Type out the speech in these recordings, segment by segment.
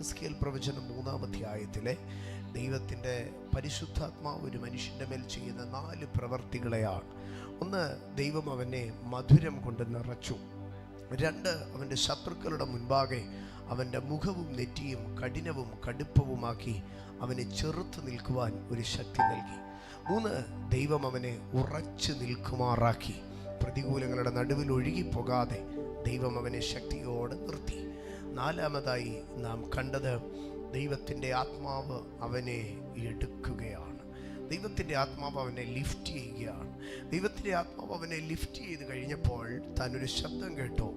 യെഹെസ്കേൽ പ്രവചനം 3-ാം അധ്യായത്തിലെ ദൈവത്തിൻ്റെ പരിശുദ്ധാത്മാവ് ഒരു മനുഷ്യൻ്റെ മേൽ ചെയ്യുന്ന 4 പ്രവർത്തികളെയാണ്. 1, ദൈവം അവനെ മധുരം കൊണ്ട് നിറച്ചു. 2, അവൻ്റെ ശത്രുക്കളുടെ മുൻപാകെ അവൻ്റെ മുഖവും നെറ്റിയും കഠിനവും കടുപ്പവുമാക്കി അവനെ ചെറുത്ത് നിൽക്കുവാൻ ഒരു ശക്തി നൽകി. 3, ദൈവം അവനെ ഉറച്ചു നിൽക്കുമാറാക്കി. പ്രതികൂലങ്ങളുടെ നടുവിൽ ഒഴുകിപ്പോകാതെ ദൈവം അവനെ ശക്തിയോടെ നിർത്തി. 4-മതായി നാം കണ്ടത്, ദൈവത്തിൻ്റെ ആത്മാവ് അവനെ എടുക്കുകയാണ്. ദൈവത്തിൻ്റെ ആത്മാവ് അവനെ ലിഫ്റ്റ് ചെയ്യുകയാണ്. ദൈവത്തിൻ്റെ ആത്മാവ് അവനെ ലിഫ്റ്റ് ചെയ്ത് കഴിഞ്ഞപ്പോൾ താനൊരു ശബ്ദം കേട്ടു.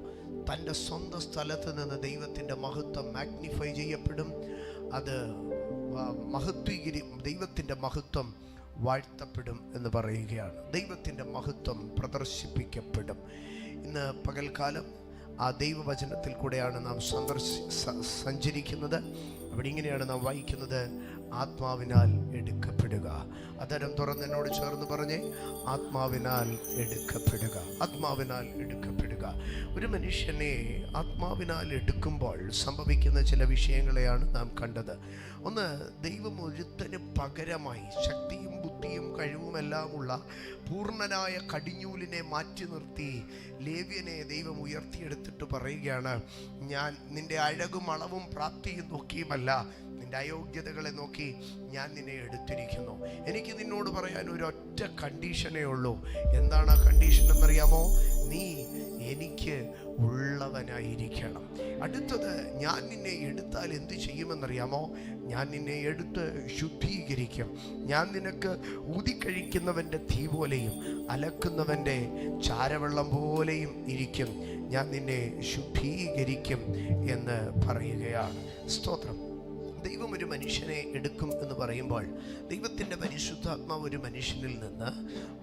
തൻ്റെ സ്വന്തം സ്ഥലത്ത് നിന്ന് ദൈവത്തിൻ്റെ മഹത്വം മാഗ്നിഫൈ ചെയ്യപ്പെടും. അത് ദൈവത്തിൻ്റെ മഹത്വം വാഴ്ത്തപ്പെടും എന്ന് പറയുകയാണ്. ദൈവത്തിൻ്റെ മഹത്വം പ്രദർശിപ്പിക്കപ്പെടും. ഇന്ന് പകൽക്കാലം ആ ദൈവവചനത്തിൽ കൂടെയാണ് നാം സഞ്ചരിക്കുന്നത്. അവിടെ ഇങ്ങനെയാണ് നാം വായിക്കുന്നത്, ആത്മാവിനാൽ എടുക്കപ്പെടുക. അതരം തുറന്ന് എന്നോട് ചേർന്ന് പറഞ്ഞേ, ആത്മാവിനാൽ എടുക്കപ്പെടുക, ആത്മാവിനാൽ എടുക്കപ്പെടുക. ഒരു മനുഷ്യനെ ആത്മാവിനാൽ എടുക്കുമ്പോൾ സംഭവിക്കുന്ന ചില വിഷയങ്ങളെയാണ് നാം കണ്ടത്. 1, ദൈവം ഒരുത്തന് പകരമായി ശക്തിയും ബുദ്ധിയും കഴിവുമെല്ലാമുള്ള പൂർണ്ണനായ കടിഞ്ഞൂലിനെ മാറ്റി നിർത്തി ലേവ്യനെ ദൈവം ഉയർത്തിയെടുത്തിട്ട് പറയുകയാണ്, ഞാൻ നിന്റെ അഴകും അളവും പ്രാപ്തിയും നോക്കിയുമല്ല, നിന്റെ അയോഗ്യതകളെ നോക്കി ഞാൻ നിന്നെ എടുത്തിരിക്കുന്നു. എനിക്ക് നിന്നോട് പറയാൻ ഒരൊറ്റ കണ്ടീഷനേ ഉള്ളൂ. എന്താണ് ആ കണ്ടീഷൻ എന്നറിയാമോ? നീ എനിക്ക് ഉള്ളവനായിരിക്കണം. അടുത്തത്, ഞാൻ നിന്നെ എടുത്താൽ എന്ത് ചെയ്യുമെന്നറിയാമോ? ഞാൻ നിന്നെ എടുത്ത് ശുദ്ധീകരിക്കും. ഞാൻ നിനക്ക് ഊതിക്കഴിക്കുന്നവൻ്റെ തീ പോലെയും അലക്കുന്നവൻ്റെ ചാരവെള്ളം പോലെയും ഇരിക്കും. ഞാൻ നിന്നെ ശുദ്ധീകരിക്കും എന്ന് പറയുകയാണ്. സ്തോത്രം. ദൈവം ഒരു മനുഷ്യനെ എടുക്കും എന്ന് പറയുമ്പോൾ ദൈവത്തിൻ്റെ പരിശുദ്ധാത്മാവ് ഒരു മനുഷ്യനിൽ നിന്ന്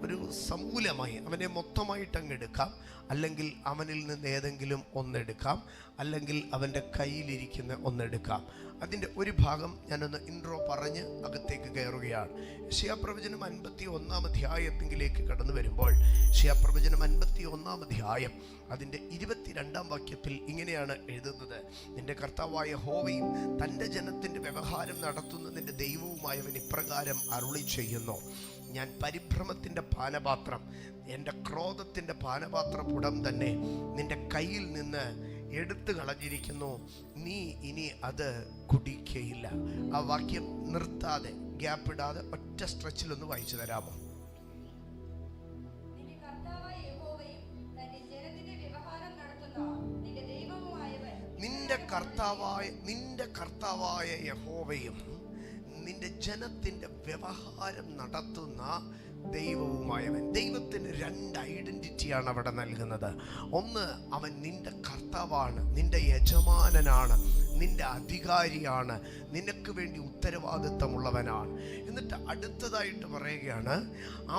ഒരു സമൂലമായി അവനെ മൊത്തമായിട്ട് അങ്ങ് എടുക്കാം, അല്ലെങ്കിൽ അവനിൽ നിന്ന് ഏതെങ്കിലും ഒന്നെടുക്കാം, അല്ലെങ്കിൽ അവൻ്റെ കയ്യിലിരിക്കുന്ന ഒന്നെടുക്കാം. അതിൻ്റെ ഒരു ഭാഗം ഞാനൊന്ന് ഇൻട്രോ പറഞ്ഞ് അകത്തേക്ക് കയറുകയാണ്. യെശയ്യാപ്രവചനം 51-ാം അധ്യായത്തിലേക്ക് കടന്നു വരുമ്പോൾ, യെശയ്യാപ്രവചനം 51-ാം അധ്യായം അതിൻ്റെ 22-ാം വാക്യത്തിൽ ഇങ്ങനെയാണ് എഴുതുന്നത്, നിന്റെ കർത്താവായ യഹോവയും തൻ്റെ ജനത്തിൻ്റെ വ്യവഹാരം നടത്തുന്ന നിന്റെ ദൈവവുമായവൻ ഇപ്രകാരം അരുളി ചെയ്യുന്നു, ഞാൻ പരിഭ്രമത്തിൻ്റെ പാനപാത്രം, എൻ്റെ ക്രോധത്തിൻ്റെ പാനപാത്രപുടം തന്നെ നിന്റെ കയ്യിൽ നിന്ന് എടുത്തു കളഞ്ഞിരിക്കുന്നു, നീ ഇനി അത് കുടിക്കയില്ല. ആ വാക്യം നിർത്താതെ, ഗ്യാപ്പ് ഇടാതെ ഒറ്റ സ്ട്രെച്ചിലൊന്ന് വായിച്ചു തരാമോ? നിന്റെ കർത്താവായ യഹോവയും നിന്റെ ജനത്തിൻ്റെ വ്യവഹാരം നടത്തുന്ന ദൈവവുമായവൻ. ദൈവത്തിന് 2 ഐഡന്റിറ്റിയാണ് അവിടെ നൽകുന്നത്. 1, അവൻ നിന്റെ കർത്താവാണ്, നിന്റെ യജമാനനാണ്, നിന്റെ അധികാരിയാണ്, നിനക്ക് വേണ്ടി ഉത്തരവാദിത്തമുള്ളവനാണ്. എന്നിട്ട് അടുത്തതായിട്ട് പറയുകയാണ്,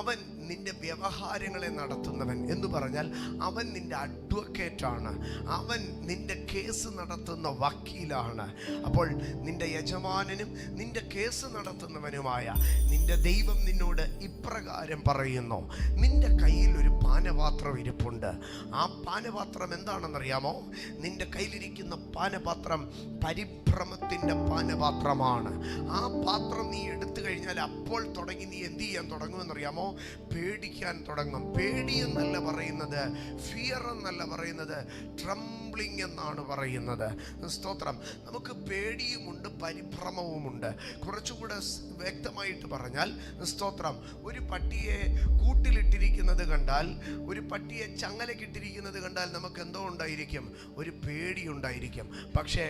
അവൻ നിന്റെ വ്യവഹാരങ്ങളെ നടത്തുന്നവൻ എന്ന് പറഞ്ഞാൽ അവൻ നിന്റെ അഡ്വക്കേറ്റാണ്, അവൻ നിന്റെ കേസ് നടത്തുന്ന വക്കീലാണ്. അപ്പോൾ നിന്റെ യജമാനനും നിന്റെ കേസ് നടത്തുന്നവനുമായ നിന്റെ ദൈവം നിന്നോട് ഇപ്രകാരം പറയുന്നു, നിന്റെ കയ്യിൽ ഒരു പാനപാത്രം ഇരിപ്പുണ്ട്. ആ പാനപാത്രം എന്താണെന്നറിയാമോ? നിന്റെ കയ്യിലിരിക്കുന്ന പാനപാത്രം പരിഭ്രമത്തിൻ്റെ പാനപാത്രമാണ്. ആ പാത്രം നീ എടുത്തു കഴിഞ്ഞാൽ അപ്പോൾ തുടങ്ങി നീ എന്ത് ചെയ്യാൻ തുടങ്ങുമെന്നറിയാമോ? പേടിക്കാൻ തുടങ്ങും. പേടി എന്നല്ല പറയുന്നത്, ഫിയർ എന്നല്ല പറയുന്നത്, ട്രംബ്ലിംഗ് എന്നാണ് പറയുന്നത്. സ്തോത്രം. നമുക്ക് പേടിയുമുണ്ട്, പരിഭ്രമവുമുണ്ട്. കുറച്ചുകൂടെ വ്യക്തമായിട്ട് പറഞ്ഞാൽ, സ്തോത്രം, ഒരു പട്ടിയെ കൂട്ടിലിട്ടിരിക്കുന്നത് കണ്ടാൽ, ഒരു പട്ടിയെ ചങ്ങലക്കിട്ടിരിക്കുന്നത് കണ്ടാൽ നമുക്ക് എന്തോ ഉണ്ടായിരിക്കും? ഒരു പേടി ഉണ്ടായിരിക്കും. പക്ഷേ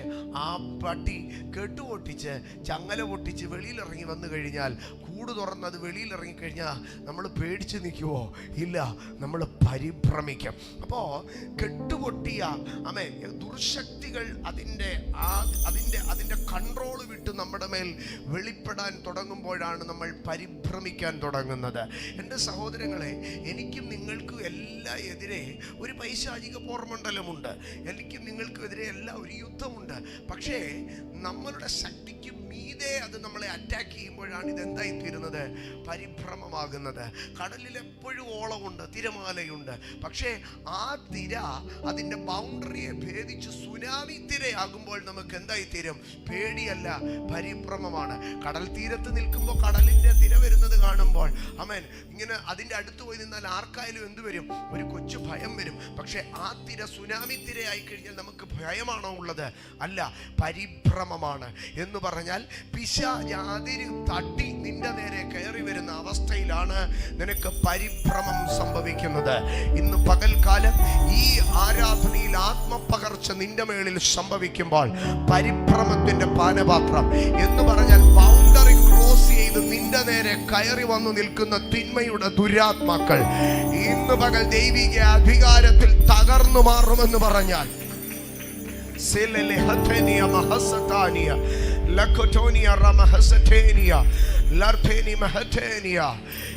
ആ പട്ടി കെട്ടുപൊട്ടിച്ച് ചങ്ങല പൊട്ടിച്ച് വെളിയിലിറങ്ങി വന്നു കഴിഞ്ഞാൽ, കൂട് തുറന്നത് വെളിയിലിറങ്ങിക്കഴിഞ്ഞാൽ നമ്മൾ പേടിച്ച് നിൽക്കുമോ? ഇല്ല, നമ്മൾ പരിഭ്രമിക്കും. അപ്പോൾ കെട്ടുപൊട്ടിയ ദുർശക്തികൾ അതിൻ്റെ കൺട്രോൾ വിട്ട് നമ്മുടെ മേൽ വെളിപ്പെടാൻ തുടങ്ങുമ്പോഴാണ് നമ്മൾ പരിഭ്രമിക്കാൻ തുടങ്ങുന്നത്. എൻ്റെ സഹോദരങ്ങളെ, എനിക്കും നിങ്ങൾക്കും എല്ലാം എതിരെ ഒരു പൈശാചിക പോർമണ്ഡലമുണ്ട്. എനിക്കും നിങ്ങൾക്കും എതിരെ എല്ലാം ഒരു യുദ്ധമുണ്ട്. പക്ഷേ നമ്മളുടെ ശക്തിക്ക് മീതെ വെറുതെ അത് നമ്മളെ അറ്റാക്ക് ചെയ്യുമ്പോഴാണ് ഇതെന്തായി തീരുന്നത്? പരിഭ്രമമാകുന്നത്. കടലിൽ എപ്പോഴും ഓളമുണ്ട്, തിരമാലയുണ്ട്. പക്ഷേ ആ തിര അതിൻ്റെ ബൗണ്ടറിയെ ഭേദിച്ച് സുനാമി തിരയാകുമ്പോൾ നമുക്ക് എന്തായി തീരും? പേടിയല്ല, പരിഭ്രമമാണ്. കടൽ തീരത്ത് നിൽക്കുമ്പോൾ കടലിൻ്റെ തിര വരുന്നത് കാണുമ്പോൾ ആമേൻ, ഇങ്ങനെ അതിൻ്റെ അടുത്ത് പോയി നിന്നാൽ ആർക്കായാലും എന്ത് വരും? ഒരു കൊച്ചു ഭയം വരും. പക്ഷെ ആ തിര സുനാമി തിരയായി കഴിഞ്ഞാൽ നമുക്ക് ഭയമാണോ ഉള്ളത്? അല്ല, പരിഭ്രമമാണ്. എന്ന് പറഞ്ഞാൽ പിശാച് അതിര് തട്ടി നിന്റെ നേരെ കയറി വരുന്ന അവസ്ഥയിലാണ് നിനക്ക് പരിഭ്രമം സംഭവിക്കുന്നത്. ഇന്ന് പകൽക്കാലം ഈ ആരാധനയിൽ ആത്മപകർച്ച നിന്റെ മേളിൽ സംഭവിക്കുമ്പോൾ പരിഭ്രമത്തിന്റെ പാനപാത്രം എന്ന് പറഞ്ഞാൽ ബൗണ്ടറി ക്രോസ് ചെയ്ത് നിന്റെ നേരെ കയറി വന്നു നിൽക്കുന്ന തിന്മയുടെ ദുരാത്മാക്കൾ ഇന്ന് പകൽ ദൈവിക അധികാരത്തിൽ തകർന്നു മാറുമെന്ന് പറഞ്ഞാൽ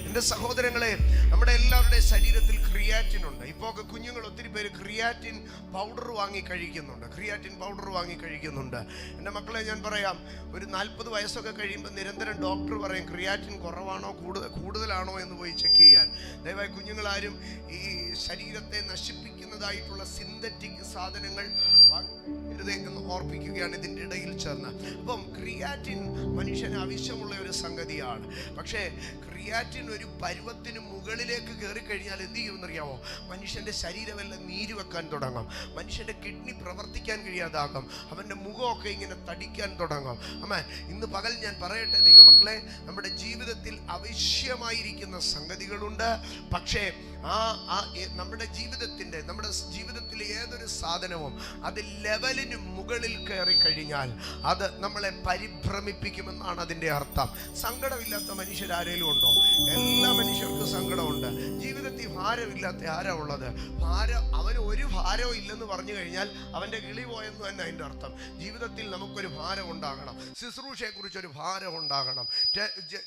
എൻ്റെ സഹോദരങ്ങളെ, നമ്മുടെ എല്ലാവരുടെയും ശരീരത്തിൽ ക്രിയാറ്റിൻ ഉണ്ട്. ഇപ്പോൾ ഒക്കെ കുഞ്ഞുങ്ങൾ ഒത്തിരി പേര് ക്രിയാറ്റിൻ പൗഡർ വാങ്ങി കഴിക്കുന്നുണ്ട്. എൻ്റെ മക്കളെ ഞാൻ പറയാം, ഒരു 40 വയസ്സൊക്കെ കഴിയുമ്പോൾ നിരന്തരം ഡോക്ടർ പറയും ക്രിയാറ്റിൻ കുറവാണോ കൂടുതലാണോ എന്ന് പോയി ചെക്ക് ചെയ്യാൻ. ദയവായി കുഞ്ഞുങ്ങളാരും ഈ ശരീരത്തെ നശിപ്പിക്കുന്നതായിട്ടുള്ള സിന്തറ്റിക് സാധനങ്ങൾ എന്ന് ഓർപ്പിക്കുകയാണ് ഇതിൻ്റെ ഇടയിൽ ചേർന്ന്. അപ്പം ക്രിയാറ്റിൻ മനുഷ്യന് ആവശ്യമുള്ള ഒരു സംഗതിയാണ്. പക്ഷേ ക്രിയാറ്റിൻ ഒരു പരുവത്തിന് മുകളിലേക്ക് കയറി കഴിഞ്ഞാൽ എന്ത് ചെയ്യുമെന്നറിയാമോ? മനുഷ്യൻ്റെ ശരീരമെല്ലാം നീര് വെക്കാൻ തുടങ്ങും, മനുഷ്യൻ്റെ കിഡ്നി പ്രവർത്തിക്കാൻ കഴിയാതാകും, അവൻ്റെ മുഖമൊക്കെ ഇങ്ങനെ തടിക്കാൻ തുടങ്ങും. അമ്മേ, ഇന്ന് പകൽ ഞാൻ പറയട്ടെ ദൈവമക്കളെ, നമ്മുടെ ജീവിതത്തിൽ ആവശ്യമായിരിക്കുന്ന സംഗതികളുണ്ട്. പക്ഷേ നമ്മുടെ ജീവിതത്തിലെ ഏതൊരു സാധനവും അത് ലെവലിന് മുകളിൽ കയറി കഴിഞ്ഞാൽ അത് നമ്മളെ പരിഭ്രമിപ്പിക്കുമെന്നാണ് അതിൻ്റെ അർത്ഥം. സങ്കടമില്ലാത്ത മനുഷ്യരാരേലും ഉണ്ടോ? എല്ലാ മനുഷ്യർക്കും സങ്കടമുണ്ട്. ജീവിതത്തിൽ ഭാരമില്ലാത്ത ആരാ ഉള്ളത്? അവന് ഒരു ഭാരവും ഇല്ലെന്ന് പറഞ്ഞു കഴിഞ്ഞാൽ അവൻ്റെ കിളി പോയെന്ന് തന്നെ അതിൻ്റെ അർത്ഥം. ജീവിതത്തിൽ നമുക്കൊരു ഭാരം ഉണ്ടാകണം, ശുശ്രൂഷയെക്കുറിച്ചൊരു ഭാരം ഉണ്ടാകണം,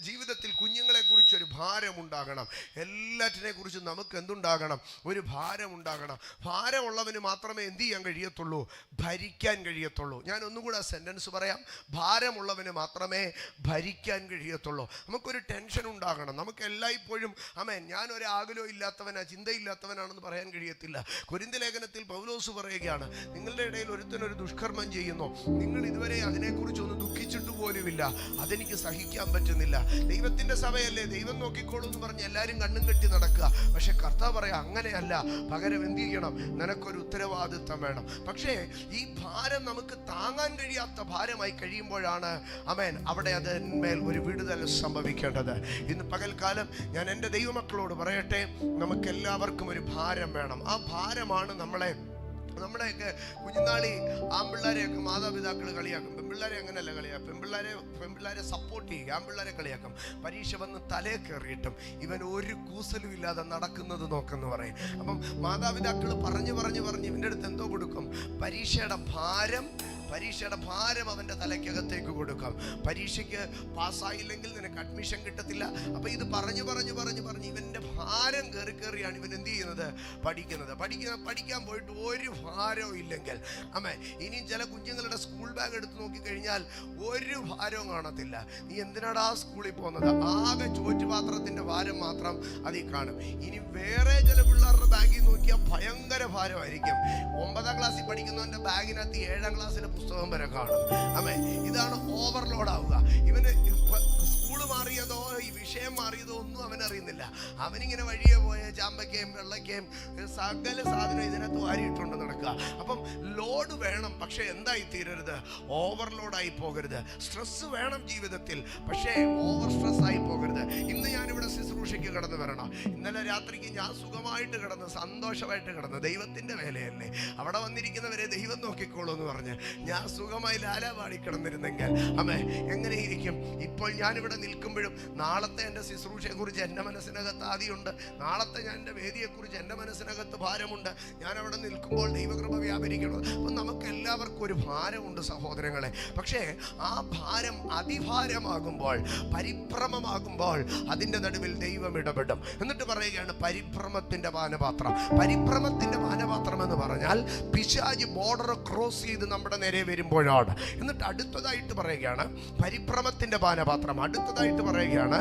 ജീവിതത്തിൽ കുഞ്ഞുങ്ങളെക്കുറിച്ചൊരു ഭാരം ഉണ്ടാകണം, എല്ലാറ്റിനെ കുറിച്ച് നമുക്ക് എന്തുണ്ടാകണം? ഒരു ഭാരം ഉണ്ടാകണം. ഭാരമുള്ളവന് മാത്രമേ എന്ത് ചെയ്യാൻ കഴിയത്തുള്ളൂ? ഭരിക്കാൻ കഴിയത്തുള്ളൂ. ഞാൻ ഒന്നുകൂടെ ആ സെന്റൻസ് പറയാം. ഭാരമുള്ളവന് മാത്രമേ ഭരിക്കാൻ കഴിയത്തുള്ളൂ. നമുക്കൊരു ടെൻഷൻ ഉണ്ടാകണം. നമുക്ക് എല്ലായ്പ്പോഴും ആമേൻ ഞാനൊരു ആകുലവും ഇല്ലാത്തവനാ, ചിന്തയില്ലാത്തവനാണെന്ന് പറയാൻ കഴിയത്തില്ല. കൊരിന്ത്യ ലേഖനത്തിൽ പൗലോസ് പറയുകയാണ്, നിങ്ങളുടെ ഇടയിൽ ഒരുത്തനൊരു ദുഷ്കർമ്മം ചെയ്യുന്നു, നിങ്ങൾ ഇതുവരെ അതിനെക്കുറിച്ചൊന്നും ദുഃഖിച്ചിട്ട് പോലുമില്ല, അതെനിക്ക് സഹിക്കാൻ പറ്റുന്നില്ല. ദൈവത്തിൻ്റെ സഭയല്ലേ, ദൈവം നോക്കിക്കോളൂ എന്ന് പറഞ്ഞ് എല്ലാവരും കണ്ണും കെട്ടി നടക്കുക. പക്ഷെ കർത്താവ് പറയാം അങ്ങനെയല്ല, പകരം എന്ത് ചെയ്യണം? നിനക്കൊരു ഉത്തരവാദിത്വം വേണം. പക്ഷേ ഈ ഭാരം നമുക്ക് താങ്ങാൻ കഴിയാത്ത ഭാരമായി കഴിയുമ്പോഴാണ് ആമേൻ അവിടെ അതിന്മേൽ ഒരു വിടുതൽ സംഭവിക്കേണ്ടത്. ഇന്ന് പകൽക്കാലം ഞാൻ എൻ്റെ ദൈവമക്കളോട് പറയട്ടെ, നമുക്കെല്ലാവർക്കും ഒരു ഭാരം വേണം. ആ ഭാരമാണ് നമ്മുടെയൊക്കെ കുഞ്ഞുനാളി ആൺപിള്ളേരെയൊക്കെ മാതാപിതാക്കൾ കളിയാക്കും. പെൺപിള്ളേരെ അങ്ങനെയല്ല കളിയാക്കും. പെൺപിള്ളേരെ സപ്പോർട്ട് ചെയ്യുക, ആൺപിള്ളേരെ കളിയാക്കും. പരീക്ഷ വന്ന് തലേ കയറിയിട്ടും ഇവൻ ഒരു കൂസലും ഇല്ലാതെ നടക്കുന്നത് നോക്കെന്ന് പറയും. അപ്പം മാതാപിതാക്കൾ പറഞ്ഞു ഇവൻ്റെ അടുത്ത് എന്തോ കൊടുക്കും? പരീക്ഷയുടെ ഭാരം അവൻ്റെ തലയ്ക്കകത്തേക്ക് കൊടുക്കാം. പരീക്ഷയ്ക്ക് പാസ്സായില്ലെങ്കിൽ നിനക്ക് അഡ്മിഷൻ കിട്ടത്തില്ല. അപ്പം ഇത് പറഞ്ഞു ഇവൻ്റെ ഭാരം കയറിയാണ് ഇവൻ എന്ത് ചെയ്യുന്നത്? പഠിക്കാൻ പോയിട്ട് ഒരു ഭാരവും ഇല്ലെങ്കിൽ ഇനിയും ചില കുഞ്ഞുങ്ങളുടെ സ്കൂൾ ബാഗ് എടുത്ത് നോക്കിക്കഴിഞ്ഞാൽ ഒരു ഭാരവും കാണത്തില്ല. നീ എന്തിനാടാ സ്കൂളിൽ പോകുന്നത്? ആകെ ചോറ്റുപാത്രത്തിൻ്റെ ഭാരം മാത്രം അതിൽ കാണും. ഇനി വേറെ ചില പിള്ളേരുടെ ബാഗിൽ നോക്കിയാൽ ഭയങ്കര ഭാരമായിരിക്കും. 9ാം ക്ലാസ്സിൽ പഠിക്കുന്നവൻ്റെ ബാഗിനകത്ത് 7ാം ക്ലാസ്സിലെ പുസ്തകം വരെ കാണും. ഇതാണ് ഓവർലോഡ് ആവുക. ഇവന് സ്കൂള് മാറിയതോ ഈ വിഷയം മാറിയതോ ഒന്നും അവനറിയുന്നില്ല. അവനിങ്ങനെ വഴിയെ പോയ ചാമ്പയ്ക്കയും വെള്ളയ്ക്കയും സകല സാധനം ഇതിനകത്ത് വാരിയിട്ടുകൊണ്ട് നടക്കുക. അപ്പം ലോഡ് വേണം, പക്ഷെ എന്തായി തീരരുത്? ഓവർലോഡായി പോകരുത്. സ്ട്രെസ് വേണം ജീവിതത്തിൽ, പക്ഷേ ഓവർ സ്ട്രെസ് ആയി പോകരുത്. ഇന്ന് ഞാനിവിടെ ശുശ്രൂഷയ്ക്ക് കടന്നു വരണം. ഇന്നലെ രാത്രിക്ക് ഞാൻ സുഖമായിട്ട് കിടന്ന് സന്തോഷമായിട്ട് കിടന്ന്, ദൈവത്തിൻ്റെ വേലയല്ലേ, അവിടെ വന്നിരിക്കുന്നവരെ ദൈവം നോക്കിക്കോളൂ എന്ന് പറഞ്ഞ് ഞാൻ സുഖമായി ലാലാപാടി കിടന്നിരുന്നെങ്കിൽ എങ്ങനെയിരിക്കും? ഇപ്പോൾ ഞാനിവിടെ നിൽക്കുമ്പോഴും നാളത്തെ എൻ്റെ ശുശ്രൂഷയെക്കുറിച്ച് എൻ്റെ മനസ്സിനകത്ത് ആദിയുണ്ട്. നാളത്തെ ഞാൻ എൻ്റെ വേദിയെക്കുറിച്ച് എൻ്റെ മനസ്സിനകത്ത് ഭാരമുണ്ട്. ഞാൻ അവിടെ നിൽക്കുമ്പോൾ ദൈവകൃപ വ്യാപരിക്കണം. അപ്പം നമുക്ക് എല്ലാവർക്കും ഒരു ഭാരമുണ്ട് സഹോദരങ്ങളെ. പക്ഷേ ആ ഭാരം അതിഭാരമാകുമ്പോൾ, പരിഭ്രമമാകുമ്പോൾ അതിൻ്റെ നടുവിൽ ദൈവം ഇടപെടും. എന്നിട്ട് പറയുകയാണ് പരിഭ്രമത്തിൻ്റെ പാനപാത്രം. പരിഭ്രമത്തിൻ്റെ പാനപാത്രം എന്ന് പറഞ്ഞാൽ പിശാച് ബോർഡർ ക്രോസ് ചെയ്ത് നമ്മുടെ നേരെ വരുമ്പോഴാണ്. എന്നിട്ട് അടുത്തതായിട്ട് പറയുകയാണ് പരിഭ്രമത്തിൻ്റെ പാനപാത്രം. അടുത്തതായിട്ട് പറയുകയാണ്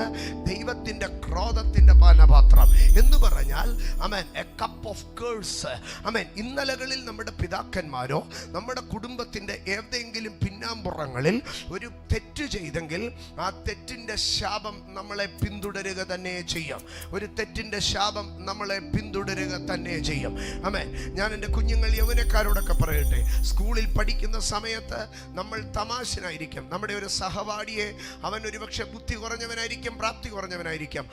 ദൈവത്തിൻ്റെ ക്രോധത്തിൻ്റെ പാനപാത്രം എന്ന് പറഞ്ഞാൽ ആമേൻ എ കപ്പ് ഓഫ് കേഴ്സ്. ആമേൻ ഇന്നലകളിൽ നമ്മുടെ പിതാക്കന്മാരോ നമ്മുടെ കുടുംബത്തിൻ്റെ ഏതെങ്കിലും പിന്നാമ്പുറങ്ങളിൽ ഒരു തെറ്റ് ചെയ്തെങ്കിൽ ആ തെറ്റിൻ്റെ ശാപം നമ്മളെ പിന്തുടരുക തന്നെ ചെയ്യും. ഒരു തെറ്റിൻ്റെ ശാപം നമ്മളെ പിന്തുടരുക തന്നെ ചെയ്യും. ആമേൻ. ഞാൻ എൻ്റെ കുഞ്ഞുങ്ങൾ യൗവനക്കാരോടൊക്കെ പറയട്ടെ, സ്കൂളിൽ പഠിക്കുന്ന സമയത്ത് നമ്മൾ തമാശനായിരിക്കും. നമ്മുടെ ഒരു സഹപാഠിയെ, അവൻ ഒരുപക്ഷെ ബുദ്ധി കുറഞ്ഞവനായിരിക്കും, പ്രാപ്തി കുറഞ്ഞവനായിരിക്കും,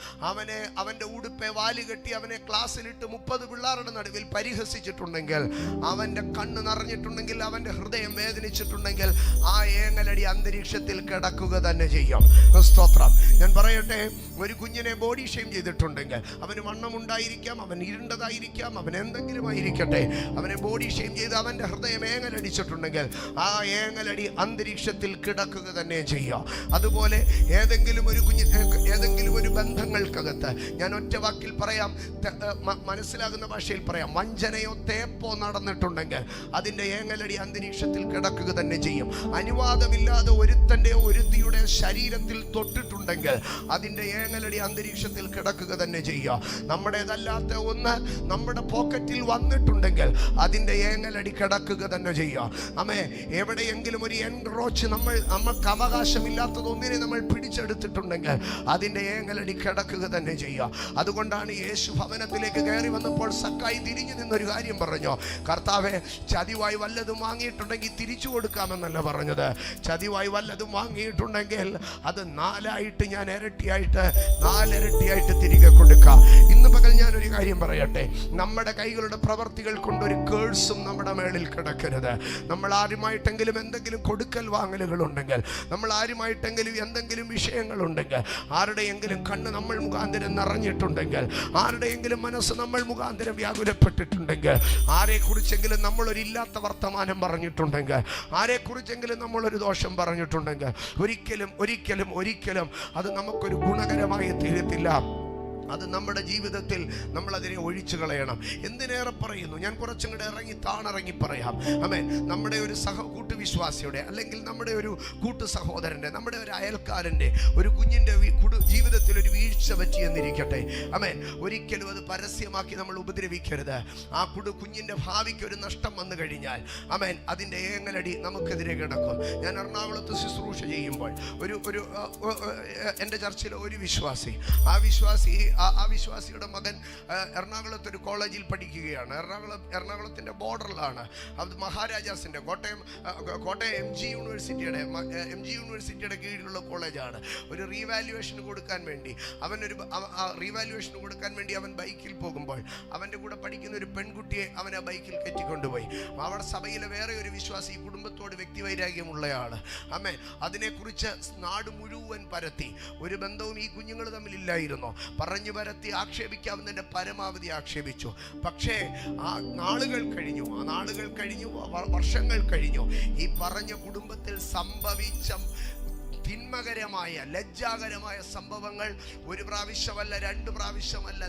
അവൻ്റെ ഉടുപ്പെ വാല് കെട്ടി അവനെ ക്ലാസ്സിലിട്ട് 30 പിള്ളേരുടെ നടുവിൽ പരിഹസിച്ചിട്ടുണ്ടെങ്കിൽ, അവൻ്റെ കണ്ണ് നിറഞ്ഞിട്ടുണ്ടെങ്കിൽ, അവൻ്റെ ഹൃദയം വേദനിച്ചിട്ടുണ്ടെങ്കിൽ ആ ഏങ്ങലടി അന്തരീക്ഷത്തിൽ കിടക്കുക തന്നെ ചെയ്യും. സ്തോത്രം. ഞാൻ പറയട്ടെ, ഒരു കുഞ്ഞിനെ ബോഡി ഷെയിം ചെയ്തിട്ടുണ്ടെങ്കിൽ, അവന് വണ്ണമുണ്ടായിരിക്കാം, അവൻ ഇരുണ്ടതായിരിക്കാം, അവൻ എന്തെങ്കിലും ആയിരിക്കട്ടെ, അവനെ ബോഡി ഷെയിം ചെയ്ത് അവൻ്റെ ഹൃദയം ഏങ്ങലടിച്ചിട്ടുണ്ടെങ്കിൽ ആ ഏങ്ങലടി അന്തരീക്ഷത്തിൽ കിടക്കുക തന്നെ ചെയ്യുക. അതുപോലെ ഏതെങ്കിലും ഒരു ബന്ധങ്ങൾക്കകത്ത് ഞാൻ ഒറ്റ വാക്കിൽ പറയാം, മനസ്സിലാകുന്ന ഭാഷയിൽ പറയാം, വഞ്ചനയോ തേപ്പോ നടന്നിട്ടുണ്ടെങ്കിൽ അതിൻ്റെ ഏങ്ങലടി അന്തരീക്ഷത്തിൽ കിടക്കുക തന്നെ ചെയ്യും. അനുവാദമില്ലാതെ ഒരുത്തൻ്റെ ഒരുത്തിയുടെ ശരീരത്തിൽ തൊട്ടിട്ടുണ്ടെങ്കിൽ അതിൻ്റെ ഏങ്ങലടി അന്തരീക്ഷത്തിൽ കിടക്കുക തന്നെ ചെയ്യുക. നമ്മുടേതല്ലാത്ത ഒന്ന് നമ്മുടെ പോക്കറ്റിൽ വന്നിട്ടുണ്ടെങ്കിൽ അതിൻ്റെ ഏങ്ങലടി കിടക്കുക തന്നെ ചെയ്യുക. അമ്മേ, എവിടെയെങ്കിലും ഒരു എൻക്രോച്ച് നമ്മൾക്ക് അവകാശമില്ലാത്തതൊന്നിനെ നമ്മൾ പിടിച്ചെടുത്തിട്ടുണ്ടെങ്കിൽ അതിൻ്റെ ഏങ്ങലടി കിടക്കുക തന്നെ ചെയ്യുക. അതുകൊണ്ടാണ് യേശു ഭവനത്തിലേക്ക് കയറി വന്നപ്പോൾ സക്കായി തിരിഞ്ഞു നിന്നൊരു കാര്യം പറഞ്ഞു, കർത്താവേ, ചതിവായി വല്ലതും വാങ്ങിയിട്ടുണ്ടെങ്കിൽ തിരിച്ചു കൊടുക്കാമെന്നല്ല പറഞ്ഞത്. ചതിവായി വല്ലതും വാങ്ങിയിട്ടുണ്ടെങ്കിൽ അത് 4 ഞാൻ നാലിരട്ടിയായിട്ട് തിരികെ കൊടുക്കാം. ഇന്ന് പകൽ ഞാനൊരു കാര്യം പറയട്ടെ, നമ്മുടെ കൈകളുടെ പ്രവർത്തികൾ കൊണ്ടൊരു കേഴ്സും നമ്മുടെ മേളിൽ കിടക്കരുത്. നമ്മൾ ആരുമായിട്ടെങ്കിലും എന്തെങ്കിലും കൊടുക്കൽ വാങ്ങലുകളുണ്ടെങ്കിൽ, നമ്മൾ ആരുമായിട്ടെങ്കിലും എന്തെങ്കിലും വിഷയങ്ങളുണ്ടെങ്കിൽ, ആരുടെയെങ്കിലും കണ്ണ് നമ്മൾ മുഖാന്തരം നിറഞ്ഞിട്ടുണ്ടെങ്കിൽ, ആരുടെയെങ്കിലും മനസ്സ് നമ്മൾ മുഖാന്തരം വ്യാകുലപ്പെട്ടിട്ടുണ്ടെങ്കിൽ, ആരെക്കുറിച്ചെങ്കിലും നമ്മളൊരില്ലാത്ത വർത്തമാനം പറഞ്ഞിട്ടുണ്ടെങ്കിൽ, ആരെക്കുറിച്ചെങ്കിലും നമ്മളൊരു ദോഷം പറഞ്ഞിട്ടുണ്ടെങ്കിൽ, ഒരിക്കലും അത് നമുക്കൊരു ഗുണകരമായി തീരത്തില്ല. അത് നമ്മുടെ ജീവിതത്തിൽ നമ്മളതിനെ ഒഴിച്ചു കളയണം. എന്തിനേറെ പറയുന്നു, ഞാൻ കുറച്ചും കൂടെ താണിറങ്ങി പറയാം. ആമേൻ. നമ്മുടെ ഒരു കൂട്ടുവിശ്വാസിയുടെ, അല്ലെങ്കിൽ നമ്മുടെ ഒരു കൂട്ടു സഹോദരൻ്റെ, നമ്മുടെ ഒരു അയൽക്കാരൻ്റെ ഒരു കുഞ്ഞിൻ്റെ ജീവിതത്തിൽ ഒരു വീഴ്ച പറ്റിയെന്നിരിക്കട്ടെ. ആമേൻ. ഒരിക്കലും അത് പരസ്യമാക്കി നമ്മൾ ഉപദ്രവിക്കരുത്. ആ കുഞ്ഞിൻ്റെ ഭാവിക്ക് ഒരു നഷ്ടം വന്നു കഴിഞ്ഞാൽ ആമേൻ അതിൻ്റെ ഏങ്ങലടി നമുക്കെതിരെ കിടക്കും. ഞാൻ എറണാകുളത്ത് ശുശ്രൂഷ ചെയ്യുമ്പോൾ ഒരു എൻ്റെ ചർച്ചിലെ ഒരു വിശ്വാസി, ആ വിശ്വാസിയുടെ മകൻ എറണാകുളത്ത് ഒരു കോളേജിൽ പഠിക്കുകയാണ്. എറണാകുളത്തിൻ്റെ ബോർഡറിലാണ്. അത് മഹാരാജാസിൻ്റെ കോട്ടയം എം ജി യൂണിവേഴ്സിറ്റിയുടെ കീഴിലുള്ള കോളേജാണ്. ഒരു റീവാലുവേഷന് കൊടുക്കാൻ വേണ്ടി അവൻ ബൈക്കിൽ പോകുമ്പോൾ അവൻ്റെ കൂടെ പഠിക്കുന്ന ഒരു പെൺകുട്ടിയെ അവൻ ആ ബൈക്കിൽ കയറ്റിക്കൊണ്ടുപോയി. അവിടെ സഭയിലെ വേറെ ഒരു വിശ്വാസി, കുടുംബത്തോട് വ്യക്തിവൈരാഗ്യമുള്ളയാൾ, ആമേൻ, അതിനെക്കുറിച്ച് നാട് മുഴുവൻ പരത്തി. ഒരു ബന്ധവും ഈ കുഞ്ഞുങ്ങൾ തമ്മിലില്ലായിരുന്നു. പറഞ്ഞു പരത്തി ആക്ഷേപിക്കാവുന്നതിൻ്റെ പരമാവധി ആക്ഷേപിച്ചു. പക്ഷേ ആ നാളുകൾ കഴിഞ്ഞു, വർഷങ്ങൾ കഴിഞ്ഞു. ഈ പറഞ്ഞ കുടുംബത്തിൽ സംഭവിച്ച തിന്മകരമായ, ലജ്ജാകരമായ സംഭവങ്ങൾ ഒരു പ്രാവശ്യമല്ല, 2 പ്രാവശ്യമല്ല,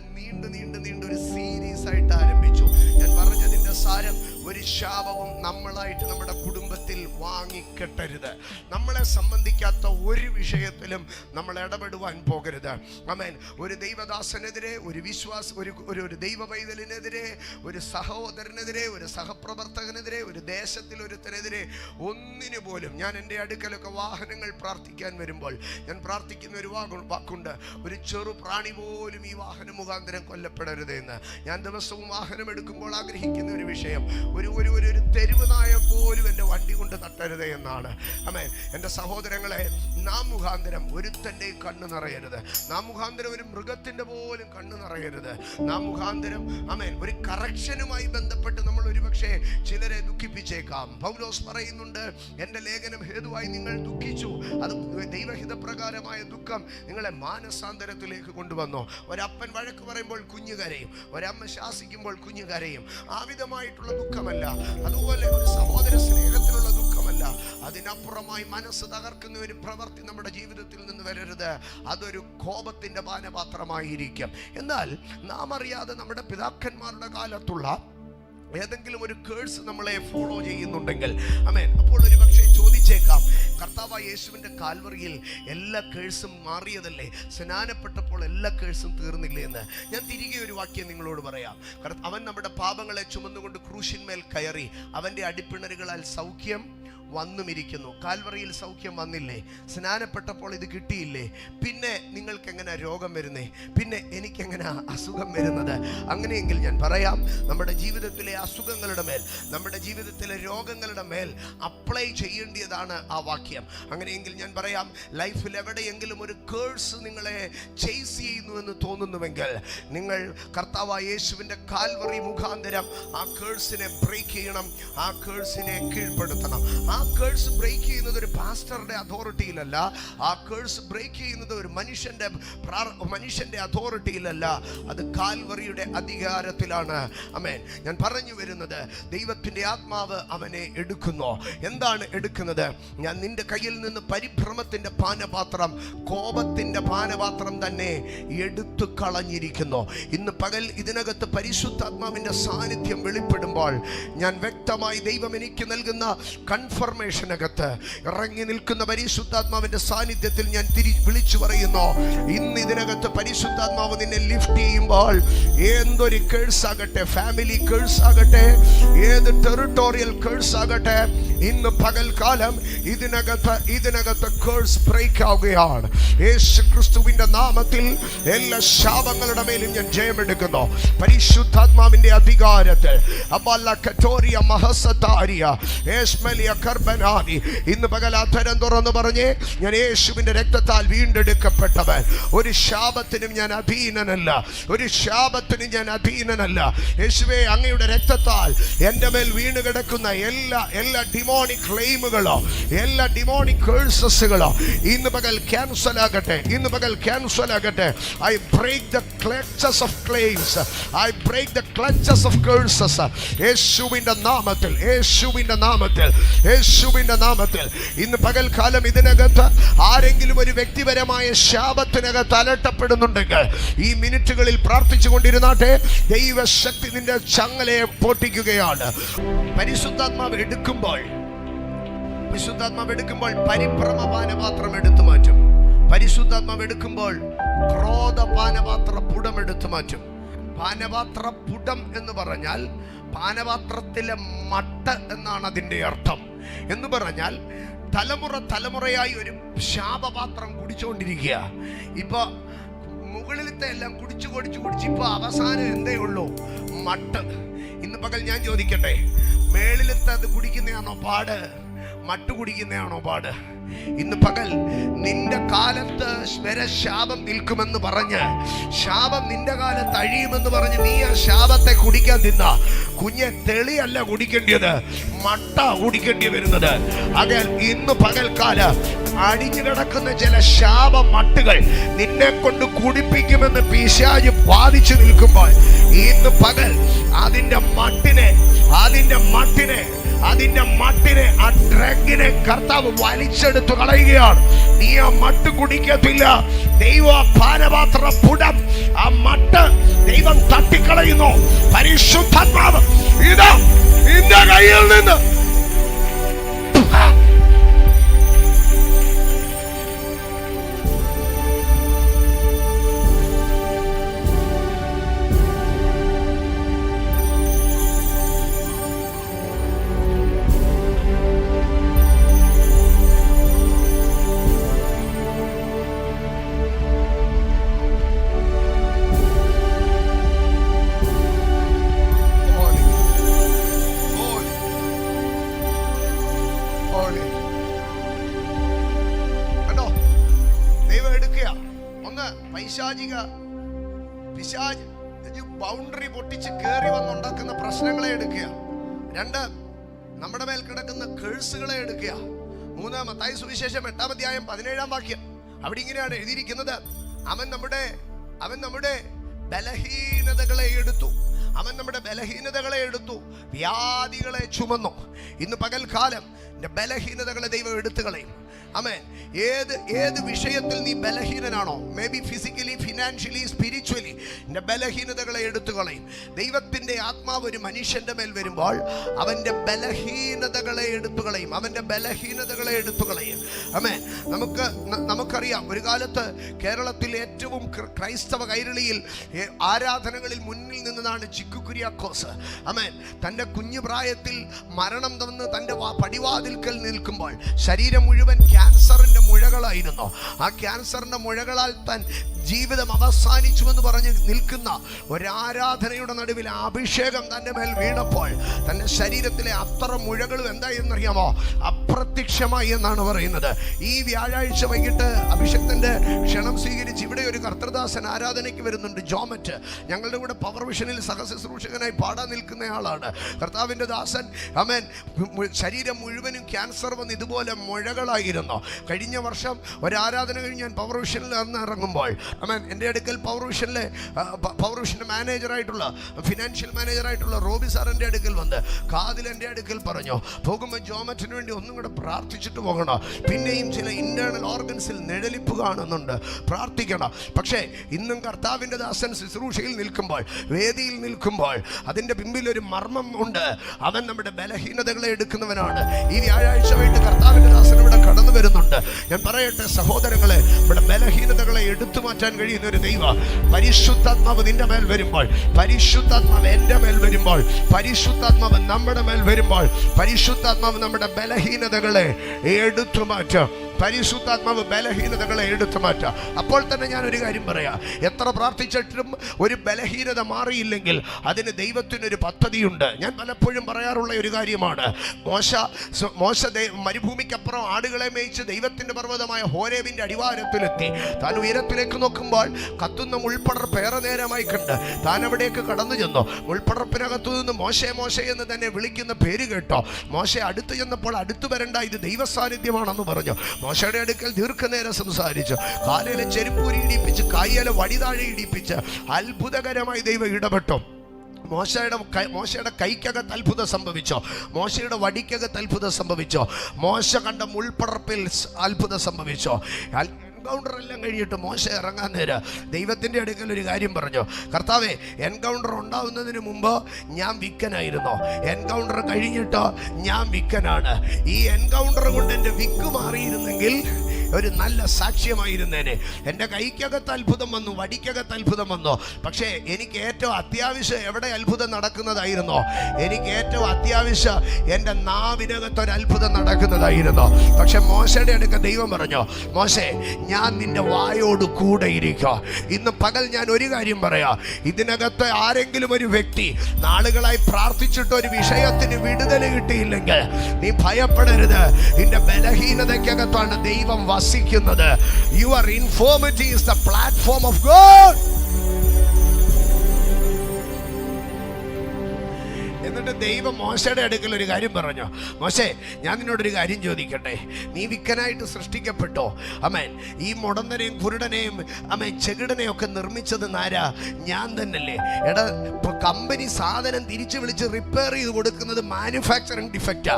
നീണ്ടൊരു സീരീസ് ആയിട്ട് ആരംഭിച്ചു. ഞാൻ പറഞ്ഞതിൻ്റെ സാരം, ഒരു ശാപവും നമ്മളായിട്ട് നമ്മുടെ കുടുംബത്തിൽ വാങ്ങിക്കെട്ടരുത്. നമ്മളെ സംബന്ധിക്കാത്ത ഒരു വിഷയത്തിലും നമ്മൾ ഇടപെടുവാൻ പോകരുത്. ആമേൻ. ഒരു ദൈവദാസനെതിരെ, ഒരു ദൈവ പൈതലിനെതിരെ, ഒരു സഹോദരനെതിരെ, ഒരു സഹപ്രവർത്തകനെതിരെ, ഒരു ദേശത്തിലൊരുത്തനെതിരെ, ഒന്നിനു പോലും. ഞാൻ എൻ്റെ അടുക്കലൊക്കെ വാഹനങ്ങൾ പ്രാർത്ഥിക്കാൻ വരുമ്പോൾ ഞാൻ പ്രാർത്ഥിക്കുന്ന ഒരു വാക്കുണ്ട്, ഒരു ചെറു പ്രാണി പോലും ഈ വാഹനം മുഖാന്തരം കൊല്ലപ്പെടരുത് എന്ന്. ഞാൻ ദിവസവും വാഹനം എടുക്കുമ്പോൾ ആഗ്രഹിക്കുന്ന ഒരു വിഷയം, ഒരു തെരുവ് നായ പോലും എൻ്റെ വണ്ടി കൊണ്ട് തട്ടരുത് എന്നാണ്. ആമേൻ. എൻ്റെ സഹോദരങ്ങളെ, നാം മുഖാന്തരം ഒരുത്തൻ്റെയും കണ്ണ് നിറയരുത്. നാം മുഖാന്തരം ഒരു മൃഗത്തിൻ്റെ പോലും കണ്ണ് നിറയരുത്. നാം മുഖാന്തരം ആമേൻ ഒരു കറക്ഷനുമായി ബന്ധപ്പെട്ട് നമ്മൾ ഒരുപക്ഷെ ചിലരെ ദുഃഖിപ്പിച്ചേക്കാം. പൗലോസ് പറയുന്നുണ്ട്, എൻ്റെ ലേഖനം ഹേതുവായി നിങ്ങൾ ദുഃഖിച്ചു, അത് ദൈവഹിതപ്രകാരമായ ദുഃഖം നിങ്ങളെ മാനസാന്തരത്തിലേക്ക് കൊണ്ടുവന്നു. ഒരപ്പൻ വഴക്ക് പറയുമ്പോൾ കുഞ്ഞു കരയും, ഒരമ്മ ശാസിക്കുമ്പോൾ കുഞ്ഞു കരയും. ആവിധമായിട്ടുള്ള ദുഃഖമല്ല, അതുപോലെ ഒരു സഹോദര സ്നേഹത്തിലുള്ള ദുഃഖമല്ല. അതിനപ്പുറമായി മനസ്സ് തകർക്കുന്ന ഒരു പ്രവൃത്തി നമ്മുടെ ജീവിതത്തിൽ നിന്ന് വരരുത്. അതൊരു കോപത്തിന്റെ പാനപാത്രമായിരിക്കും. എന്നാൽ നാം അറിയാതെ നമ്മുടെ പിതാക്കന്മാരുടെ കാലത്തുള്ള ഏതെങ്കിലും ഒരു കേഴ്സ് നമ്മളെ ഫോളോ ചെയ്യുന്നുണ്ടെങ്കിൽ, ആമേൻ, അപ്പോൾ ഒരു പക്ഷേ ചോദിച്ചേക്കാം, കർത്താവായ യേശുവിൻ്റെ കാൽവറിയിൽ എല്ലാ കേഴ്സും മാറിയതല്ലേ? സ്നാനപ്പെട്ടപ്പോൾ എല്ലാ കേഴ്സും തീർന്നില്ലേ എന്ന് ഞാൻ തിരികെ ഒരു വാക്യം നിങ്ങളോട് പറയാം. അവൻ നമ്മുടെ പാപങ്ങളെ ചുമന്നുകൊണ്ട് ക്രൂശിന്മേൽ കയറി, അവൻ്റെ അടിപ്പിണരുകളാൽ സൗഖ്യം വന്നുമിരിക്കുന്നു. കാൽവറിയിൽ സൗഖ്യം വന്നില്ലേ? സ്നാനപ്പെട്ടപ്പോൾ ഇത് കിട്ടിയില്ലേ? പിന്നെ നിങ്ങൾക്ക് എങ്ങനെ രോഗം വരുന്നേ? പിന്നെ എനിക്കെങ്ങനെ അസുഖം വരുന്നത്? അങ്ങനെയെങ്കിൽ ഞാൻ പറയാം, നമ്മുടെ ജീവിതത്തിലെ അസുഖങ്ങളുടെ മേൽ, നമ്മുടെ ജീവിതത്തിലെ രോഗങ്ങളുടെ മേൽ അപ്ലൈ ചെയ്യേണ്ടതാണ് ആ വാക്യം. അങ്ങനെയെങ്കിൽ ഞാൻ പറയാം, ലൈഫിൽ എവിടെയെങ്കിലും ഒരു കേഴ്സ് നിങ്ങളെ ചേസ് ചെയ്യുന്നു എന്ന് തോന്നുന്നുവെങ്കിൽ, നിങ്ങൾ കർത്താവായ യേശുവിൻ്റെ കാൽവറി മുഖാന്തരം ആ കേഴ്സിനെ ബ്രേക്ക് ചെയ്യണം, ആ കേഴ്സിനെ കീഴ്പ്പെടുത്തണം. ആ കേഴ്സ് ബ്രേക്ക് ചെയ്യുന്നത് ഒരു പാസ്റ്ററുടെ അതോറിറ്റിയിലല്ല, ആ കേഴ്സ് ബ്രേക്ക് ചെയ്യുന്നത് ഒരു മനുഷ്യന്റെ അതോറിറ്റിയിലല്ല, അത് കാൽവറിയുടെ അധികാരത്തിലാണ്. ആമേൻ. ഞാൻ പറഞ്ഞു വരുന്നത്, ദൈവത്തിന്റെ ആത്മാവ് അവനെ എടുക്കുന്നു. എന്താണ് എടുക്കുന്നത്? ഞാൻ നിന്റെ കയ്യിൽ നിന്ന് പരിഭ്രമത്തിന്റെ പാനപാത്രം, കോപത്തിന്റെ പാനപാത്രം തന്നെ എടുത്തു കളഞ്ഞിരിക്കുന്നു. ഇന്ന് പകൽ ഇതിനകത്ത് പരിശുദ്ധാത്മാവിന്റെ സാന്നിധ്യം വെളിപ്പെടുമ്പോൾ ഞാൻ വ്യക്തമായി ദൈവം എനിക്ക് നൽകുന്ന കൺഫർമേഷനകത്ത് ഇറങ്ങി നിൽക്കുന്ന പരിശുദ്ധാത്മാവിന്റെ സാന്നിധ്യത്തിൽ ഞാൻ വിളിച്ചു പറയുന്നു, ഇന്ന് ഇതിനകത്ത് പരിശുദ്ധാത്മാവ് നിന്നെ ലിഫ്റ്റ് ചെയ്യുമ്പോൾ, എന്തൊരു കേഴ്സ് ആകട്ടെ, ഫാമിലി കേഴ്സ് ആകട്ടെ, ഏത് ടെറിട്ടോറിയൽ കേഴ്സ് ആകട്ടെ, ഇന്ന് പകൽക്കാലം ഇതിനകത്ത് കേഴ്സ് ബ്രേക്ക് ആവുകയാണ്. യേശു ക്രിസ്തുവിന്റെ നാമത്തിൽ എല്ലാ ശാപങ്ങളുടെ മേലും ഞാൻ ജയമെടുക്കുന്നു. പരിശുദ്ധാത്മാവിന്റെ അധികാരത്തിൽ ഇന്ന് പകൽ അധരം തുറന്ന് പറഞ്ഞേ, ഞാൻ യേശുവിന്റെ രക്തത്താൽ വീണ്ടെടുക്കപ്പെട്ടവൻ. ഒരു ശാപത്തിനും ഞാൻ അധീനനല്ല, ഒരു ശാപത്തിനും ഞാൻ അധീനനല്ല. യേശുവേ, അങ്ങയുടെ രക്തത്താൽ എൻ്റെ മേൽ വീണ് കിടക്കുന്ന എല്ലാ ഡിമോണിക് ക്ലെയിമുകളോ, എല്ലാ ഡിമോണിക് കേഴ്സസുകളോ ഇന്ന് പകൽ ക്യാൻസൽ ആകട്ടെ, ഇന്ന് പകൽ ക്യാൻസൽ ആകട്ടെ. I break the clutches of claims, I break the clutches of curses. യേശുവിന്റെ നാമത്തിൽ, യേശുവിന്റെ നാമത്തിൽ, യേശുവിന്റെ നാമത്തിൽ ഇന്ന് പകൽക്കാലം ഇതിനകത്ത് ആരെങ്കിലും ഒരു വ്യക്തിപരമായ ശാപത്തിനകത്ത് അലട്ടപ്പെടുന്നുണ്ടെങ്കിൽ ഈ മിനിറ്റുകളിൽ പ്രാർത്ഥിച്ചു കൊണ്ടിരുന്നാട്ടെ. ദൈവശക്തി നിന്റെ ചങ്ങലയെ പൊട്ടിക്കുകയാണ്. പരിശുദ്ധാത്മാവ് എടുക്കുമ്പോൾ പരിഭ്രമ പാനപാത്രം എടുത്തു മാറ്റും. പരിശുദ്ധാത്മാവ് എടുക്കുമ്പോൾ ക്രോധപാനപാത്ര പുടം എടുത്തു മാറ്റും. പാനപാത്ര പുടം എന്ന് പറഞ്ഞാൽ പാനപാത്രത്തിലെ മട്ട് എന്നാണ് അതിൻ്റെ അർത്ഥം. എന്ന് പറഞ്ഞാൽ തലമുറയായി ഒരു ശാപപാത്രം കുടിച്ചുകൊണ്ടിരിക്കുക. ഇപ്പൊ മുകളിലത്തെ എല്ലാം കുടിച്ചു ഇപ്പൊ അവസാനം എന്തേ ഉള്ളൂ? മട്ട്. ഇന്ന് പകൽ ഞാൻ ചോദിക്കട്ടെ, മേളിലത്തെ അത് കുടിക്കുന്നതാണോ പാട്, മട്ട് കുടിക്കുന്നതാണോ പാട്? ഇന്ന് പകൽ നിന്റെ കാലത്ത് വരെ ശാപം നിൽക്കുമെന്ന് പറഞ്ഞ്, ശാപം നിന്റെ കാലത്ത് അഴിയുമെന്ന് പറഞ്ഞ് നീ ആ ശാപത്തെ കുടിക്കാൻ തിന്ന കുഞ്ഞെ, തെളിയല്ല കുടിക്കേണ്ടത്, മട്ട കുടിക്കേണ്ടി വരുന്നത്. അതിനാൽ ഇന്ന് പകൽക്കാലം അടിഞ്ഞു കിടക്കുന്ന ചില ശാപ മട്ടുകൾ നിന്നെ കൊണ്ട് കുടിപ്പിക്കുമെന്ന് പിശാച് വാദിച്ചു നിൽക്കുമ്പോൾ, ഇന്ന് പകൽ അതിന്റെ മട്ടിനെ ആ ഡ്രഗിനെ കർത്താവ് വലിച്ചെടുത്തു കളയുകയാണ്. നീ ആ മട്ട് കുടിക്കത്തില്ല. ദൈവ പാനപാത്ര പുടം, ആ മട്ട് ദൈവം തട്ടിക്കളയുന്നു. പരിശുദ്ധാത്മാവ് ഇതാ നിന്റെ കയ്യിൽ നിന്ന് ബൗണ്ടറി പൊട്ടിച്ച് കയറി വന്നുണ്ടാക്കുന്ന പ്രശ്നങ്ങളെ എടുക്കുക. രണ്ട്, നമ്മുടെ മേൽ കിടക്കുന്ന കേഴ്സുകളെ എടുക്കുക. മത്തായി സുവിശേഷം 8-ാം അധ്യായം 17-ാം വാക്യം. അവിടെ ഇങ്ങനെയാണ് എഴുതിയിരിക്കുന്നത്, അവൻ നമ്മുടെ ബലഹീനതകളെ എടുത്തു. അവൻ നമ്മുടെ ബലഹീനതകളെ എടുത്തു, വ്യാധികളെ ചുമന്നു. ഇന്ന് പകൽക്കാലം ബലഹീനതകളെ ദൈവം എടുത്തു കളയും. ആമേൻ. ഏത് വിഷയത്തിൽ നീ ബലഹീനനാണോ, may be physically, financially, spiritually, നിന്റെ ബലഹീനതകളെ എടുത്തു കളയും. ദൈവത്തിന്റെ ആത്മാവ് ഒരു മനുഷ്യന്റെ മേൽ വരുമ്പോൾ അവന്റെ ബലഹീനതകളെ എടുത്തു കളയും. അവന്റെ ബലഹീനതകളെ എടുത്തു കളയും. ആമേൻ. നമുക്കറിയാം, ഒരു കാലത്ത് കേരളത്തിൽ ഏറ്റവും ക്രൈസ്തവ കൈരളിയിൽ ആരാധനകളിൽ മുന്നിൽ നിന്നതാണ് ചിക്കു കുര്യാക്കോസ്. ആമേൻ. തൻ്റെ കുഞ്ഞു പ്രായത്തിൽ മരണം തന്ന് തൻ്റെ പടിവാതിൽക്കൽ നിൽക്കുമ്പോൾ ശരീരം മുഴുവൻ ക്യാൻസറിന്റെ മുഴകളായിരുന്നു. ആ ക്യാൻസറിന്റെ മുഴകളാൽ താൻ ജീവിതം അവസാനിച്ചുവെന്ന് പറഞ്ഞ് നിൽക്കുന്ന ഒരാരാധനയുടെ നടുവിൽ അഭിഷേകം തൻ്റെ മേൽ വീണപ്പോൾ തൻ്റെ ശരീരത്തിലെ അത്ര മുഴകളും എന്തായെന്നറിയാമോ? അപ്രത്യക്ഷമായി എന്നാണ് പറയുന്നത്. ഈ വ്യാഴാഴ്ച വൈകിട്ട് അഭിഷേകത്തിന്റെ ക്ഷണം സ്വീകരിച്ച് ഇവിടെ ഒരു കർത്തൃദാസൻ ആരാധനയ്ക്ക് വരുന്നുണ്ട്, ജോമറ്റ്. ഞങ്ങളുടെ കൂടെ പവർ വിഷനിൽ സഹശുശ്രൂഷകനായി പാടാൻ നിൽക്കുന്നയാളാണ് കർത്താവിൻ്റെ ദാസൻ. ആമേൻ. ശരീരം മുഴുവനും ക്യാൻസർ വന്ന് ഇതുപോലെ മുഴകളായിരുന്നു. കഴിഞ്ഞ വർഷം ഒരാരാധന കഴിഞ്ഞ് ഞാൻ പവർ വിഷനിൽ ഇറങ്ങുമ്പോൾ ആമേൻ, എൻ്റെ അടുക്കൽ പവർ വിഷൻ്റെ മാനേജറായിട്ടുള്ള, ഫിനാൻഷ്യൽ മാനേജറായിട്ടുള്ള റോബി സാർ എൻ്റെ അടുക്കൽ വന്ന് കാതിൽ എൻ്റെ അടുക്കൽ പറഞ്ഞു, പോകുമ്പോൾ ജോമറ്റിന് വേണ്ടി ഒന്നും കൂടെ പ്രാർത്ഥിച്ചിട്ട് പോകണം. പിന്നെയും ചില ഇന്റേണൽ ഓർഗൻസിൽ നിഴലിപ്പ് കാണുന്നുണ്ട്, പ്രാർത്ഥിക്കണം. പക്ഷേ ഇന്നും കർത്താവിൻ്റെ ദാസൻ ശുശ്രൂഷയിൽ നിൽക്കുമ്പോൾ, വേദിയിൽ നിൽക്കുമ്പോൾ അതിൻ്റെ പിമ്പിൽ ഒരു മർമ്മം ഉണ്ട്. അവൻ നമ്മുടെ ബലഹീനതകളെ എടുക്കുന്നവനാണ്. ഈ വ്യാഴാഴ്ചയായിട്ട് കർത്താവിൻ്റെ ദാസൻ ഇവിടെ കടന്നു വരുന്നുണ്ട്. ഞാൻ പറയട്ടെ സഹോദരങ്ങളെ, ഇവിടെ ബലഹീനതകളെ എടുത്തു മാറ്റാൻ കഴിയുന്ന ഒരു ദൈവ പരിശുദ്ധാത്മാവ് നിന്റെ മേൽ വരുമ്പോൾ, പരിശുദ്ധാത്മാവ് എൻ്റെ മേൽ വരുമ്പോൾ, പരിശുദ്ധാത്മാവ് നമ്മുടെ മേൽ വരുമ്പോൾ, പരിശുദ്ധാത്മാവ് നമ്മുടെ ബലഹീനതകളെ എടുത്തു മാറ്റും. പരിശുദ്ധാത്മാവ് ബലഹീനതകളെ എടുത്തു മാറ്റാം. അപ്പോൾ തന്നെ ഞാൻ ഒരു കാര്യം പറയാം, എത്ര പ്രാർത്ഥിച്ചിട്ടും ഒരു ബലഹീനത മാറിയില്ലെങ്കിൽ അതിന് ദൈവത്തിനൊരു പദ്ധതിയുണ്ട്. ഞാൻ പലപ്പോഴും പറയാറുള്ള ഒരു കാര്യമാണ്, മോശ മരുഭൂമിക്കപ്പുറം ആടുകളെ മേയിച്ച് ദൈവത്തിന്റെ പർവ്വതമായ ഹോരേബിന്റെ അടിവാരത്തിലെത്തി. താൻ ഉയരത്തിലേക്ക് നോക്കുമ്പോൾ കത്തുന്ന മുൾപ്പടർപ്പ് ഏറെ നേരമായി കണ്ട് താൻ അവിടേക്ക് കടന്നു ചെന്നു. മുൾപ്പടർപ്പിനകത്തു നിന്ന് മോശെ മോശെ എന്ന് തന്നെ വിളിക്കുന്ന പേര് കേട്ടോ. മോശെ അടുത്ത് ചെന്നപ്പോൾ അടുത്തു വരണ്ട, ഇത് ദൈവസാന്നിധ്യമാണെന്ന് പറഞ്ഞു. മോശയുടെ അടുക്കൽ ദീർഘനേരം സംസാരിച്ചു. കാലയിലെ ചെരുപ്പൂരി ഇടിപ്പിച്ച് കയ്യിലെ വടിതാഴെ ഇടിപ്പിച്ച് അത്ഭുതകരമായി ദൈവം ഇടപെട്ടു. മോശയുടെ കൈക്കകത്ത് അത്ഭുതം സംഭവിച്ചോ, മോശയുടെ വടിക്കകത്ത് അത്ഭുതം സംഭവിച്ചോ, മോശ കണ്ട മുൾപ്പടർപ്പിൽ അത്ഭുതം സംഭവിച്ചോ. എൻകൗണ്ടർ എല്ലാം കഴിഞ്ഞിട്ട് മോശ ഇറങ്ങാൻ നേരം ദൈവത്തിൻ്റെ അടുക്കൽ ഒരു കാര്യം പറഞ്ഞു, കർത്താവേ, എൻകൗണ്ടർ ഉണ്ടാവുന്നതിന് മുമ്പ് ഞാൻ വിക്കനായിരുന്നു, എൻകൗണ്ടർ കഴിഞ്ഞിട്ടോ ഞാൻ വിക്കനാണ്. ഈ എൻകൗണ്ടർ കൊണ്ട് എൻ്റെ വിക്ക് മാറിയിരുന്നെങ്കിൽ ഒരു നല്ല സാക്ഷ്യമായിരുന്നേനെ. എൻ്റെ കൈക്കകത്ത് അത്ഭുതം വന്നു, വടിക്കകത്ത് അത്ഭുതം വന്നു. പക്ഷേ എനിക്ക് ഏറ്റവും അത്യാവശ്യം എവിടെ അത്ഭുതം നടക്കുന്നതായിരുന്നോ? എനിക്ക് ഏറ്റവും അത്യാവശ്യം എൻ്റെ നാവിനകത്തൊരു അത്ഭുതം നടക്കുന്നതായിരുന്നു. പക്ഷെ മോശയുടെ അടുക്ക ദൈവം പറഞ്ഞു, മോശേ, ഞാൻ നിന്റെ വായോട് കൂടെ ഇരിക്കുക. ഇന്ന് പകൽ ഞാൻ ഒരു കാര്യം പറയാം, ഇതിനകത്ത് ആരെങ്കിലും ഒരു വ്യക്തി നാളുകളായി പ്രാർത്ഥിച്ചിട്ട് ഒരു വിഷയത്തിന് വിടുതൽ കിട്ടിയില്ലെങ്കിൽ നീ ഭയപ്പെടരുത്. നിന്റെ ബലഹീനതയ്ക്കകത്താണ് ദൈവം വസിക്കുന്നത്. Your infirmity is the platform of God. എന്നിട്ട് ദൈവം മോശയുടെ അടുക്കൽ ഒരു കാര്യം പറഞ്ഞു, മോശേ, ഞാൻ നിന്നോടൊരു കാര്യം ചോദിക്കട്ടെ, നീ വിക്കനായിട്ട് സൃഷ്ടിക്കപ്പെട്ടോ? അമേൻ. ഈ മുടന്തനെയും കുരുടനെയും അമേൻ ചെകിടനെയും ഒക്കെ നിർമ്മിച്ചത് ആരാ? ഞാൻ തന്നെയല്ലേ? എടാ, കമ്പനി സാധനം തിരിച്ചു വിളിച്ച് റിപ്പയർ ചെയ്ത് കൊടുക്കുന്നത് മാനുഫാക്ചറിങ് ഡിഫക്റ്റാ.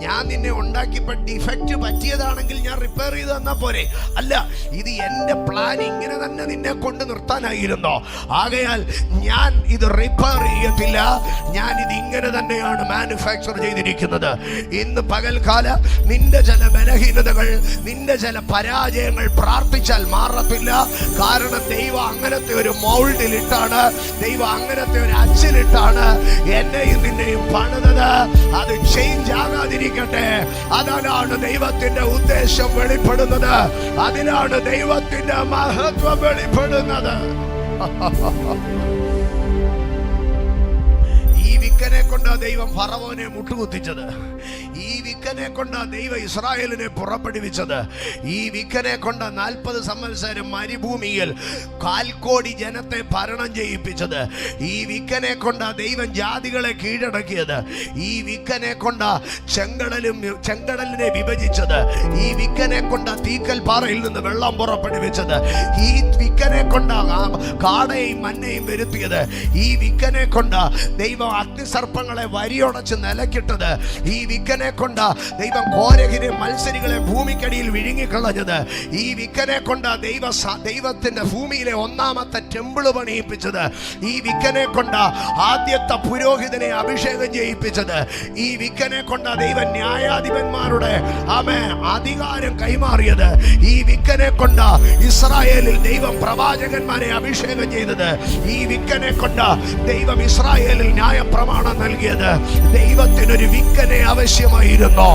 ഞാൻ നിന്നെ ഉണ്ടാക്കിയപ്പോൾ ഡിഫക്റ്റ് പറ്റിയതാണെങ്കിൽ ഞാൻ റിപ്പയർ ചെയ്ത് തന്നാ പോരെ? അല്ല, ഇത് എൻ്റെ പ്ലാൻ ഇങ്ങനെ തന്നെ നിന്നെ കൊണ്ട് നിർത്താനായിരുന്നോ? ആകയാൽ ഞാൻ ഇത് റിപ്പയർ ചെയ്യത്തില്ല, ഞാൻ ഇത് ഇങ്ങനെ തന്നെയാണ് മാനുഫാക്ചർ ചെയ്തിരിക്കുന്നത്. ഇന്ന് പകൽക്കാല നിന്റെ ചില ബലഹീനതകൾ, നിന്റെ ചില പരാജയങ്ങൾ പ്രാർത്ഥിച്ചാൽ മാറത്തില്ല. കാരണം ദൈവം അങ്ങനത്തെ ഒരു മൗൾഡിലിട്ടാണ്, ദൈവം അങ്ങനത്തെ ഒരു അച്ചിലിട്ടാണ് എന്നെയും നിന്നെയും പണിതത്. അത് ചേഞ്ച് ആകാതിരിക്കട്ടെ. അതിലാണ് ദൈവത്തിന്റെ ഉദ്ദേശം വെളിപ്പെടുന്നത്, അതിലാണ് ദൈവത്തിന്റെ മഹത്വം വെളിപ്പെടുന്നത്. വിക്കനെ കൊണ്ട് ദൈവം ഫറവോനെ മുട്ടുകുത്തിച്ചത്. ഈ വിക്കനെ കൊണ്ട് ദൈവം ഇസ്രായേലിനെ പുറപ്പെടുവിച്ചത്. ഈ വിക്കനെ കൊണ്ട് 40 സംവത്സരം മരുഭൂമിയിൽ 1/4 കോടി ജനത്തെ ഭരണം ചെയ്യിപ്പിച്ചത്. ഈ വിക്കനെ കൊണ്ട് ദൈവം ജാതികളെ കീഴടക്കിയത്. ഈ വിക്കനെ കൊണ്ട് ചെങ്കടലിനെ വിഭജിച്ചത്. ഈ വിക്കനെ കൊണ്ട് തീക്കൽ പാറയിൽ നിന്ന് വെള്ളം പുറപ്പെടുവിച്ചത്. ഈ വിക്കനെ കൊണ്ട് കാടയും മന്നയും വരുത്തിയത്. ഈ വിക്കനെ കൊണ്ട് ദൈവം അഗ്നിസർപ്പങ്ങളെ വരിയൊടച്ച് നിലക്കിട്ടത്. ഈ വിക്കനെ കൊണ്ട് ദൈവം കോരഹിരെ മത്സരികളെ ഭൂമിക്കടിയിൽ വിഴുങ്ങിക്കളഞ്ഞത്. ഈ വിക്കനെ കൊണ്ട് ദൈവത്തിന്റെ ഭൂമിയിലെ 1ാമത്തെ ടെമ്പിള് പണിയിപ്പിച്ചത്. ഈ വിക്കനെ കൊണ്ട് ആദ്യത്തെ പുരോഹിതനെ അഭിഷേകം ചെയ്യിപ്പിച്ചത്. ഈ വിക്കനെ കൊണ്ട് ദൈവം ന്യായാധിപന്മാരുടെ അധികാരം കൈമാറിയത്. ഈ വിക്കനെ കൊണ്ട് ഇസ്രായേലിൽ ദൈവം പ്രവാചകന്മാരെ അഭിഷേകം ചെയ്തത്. ഈ വിക്കനെ കൊണ്ട് ദൈവം ഇസ്രായേലിൽ ന്യായപ്രമാണം നൽകിയത്. ദൈവത്തിനൊരു വിക്കനെ ആവശ്യമായിരുന്നു.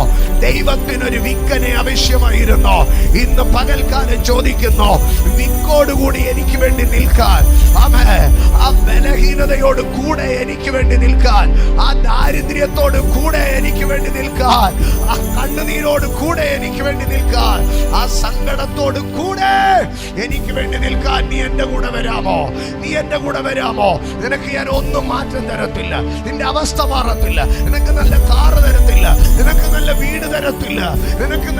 ദൈവത്തിനൊരു വിക്കനെ ആവശ്യമായിരുന്നു. ഇന്ന് പകൽക്കാലം ചോദിക്കുന്നു, വിക്കോടുകൂടി എനിക്ക് വേണ്ടി നിൽക്കാൻ, ആ ബലഹീനതയോട് കൂടെ എനിക്ക് വേണ്ടി നിൽക്കാൻ, ആ ദാരിദ്ര്യത്തോട് കൂടെ എനിക്ക് വേണ്ടി നിൽക്കാൻ, ആ കണ്ണുനീരോട് കൂടെ എനിക്ക് വേണ്ടി നിൽക്കാൻ, ആ സങ്കടത്തോട് കൂടെ എനിക്ക് വേണ്ടി നിൽക്കാൻ നീ എന്റെ കൂടെ വരാമോ? നീ എന്റെ കൂടെ വരാമോ? നിനക്ക് ഞാൻ ഒന്നും മാറ്റം തരത്തില്ല. നിന്റെ അവസ്ഥ മാറത്തില്ല. നിനക്ക് നല്ല കാറ് തരത്തില്ല. നിനക്ക് നല്ല വീട് തരത്തില്ല. നിനക്ക്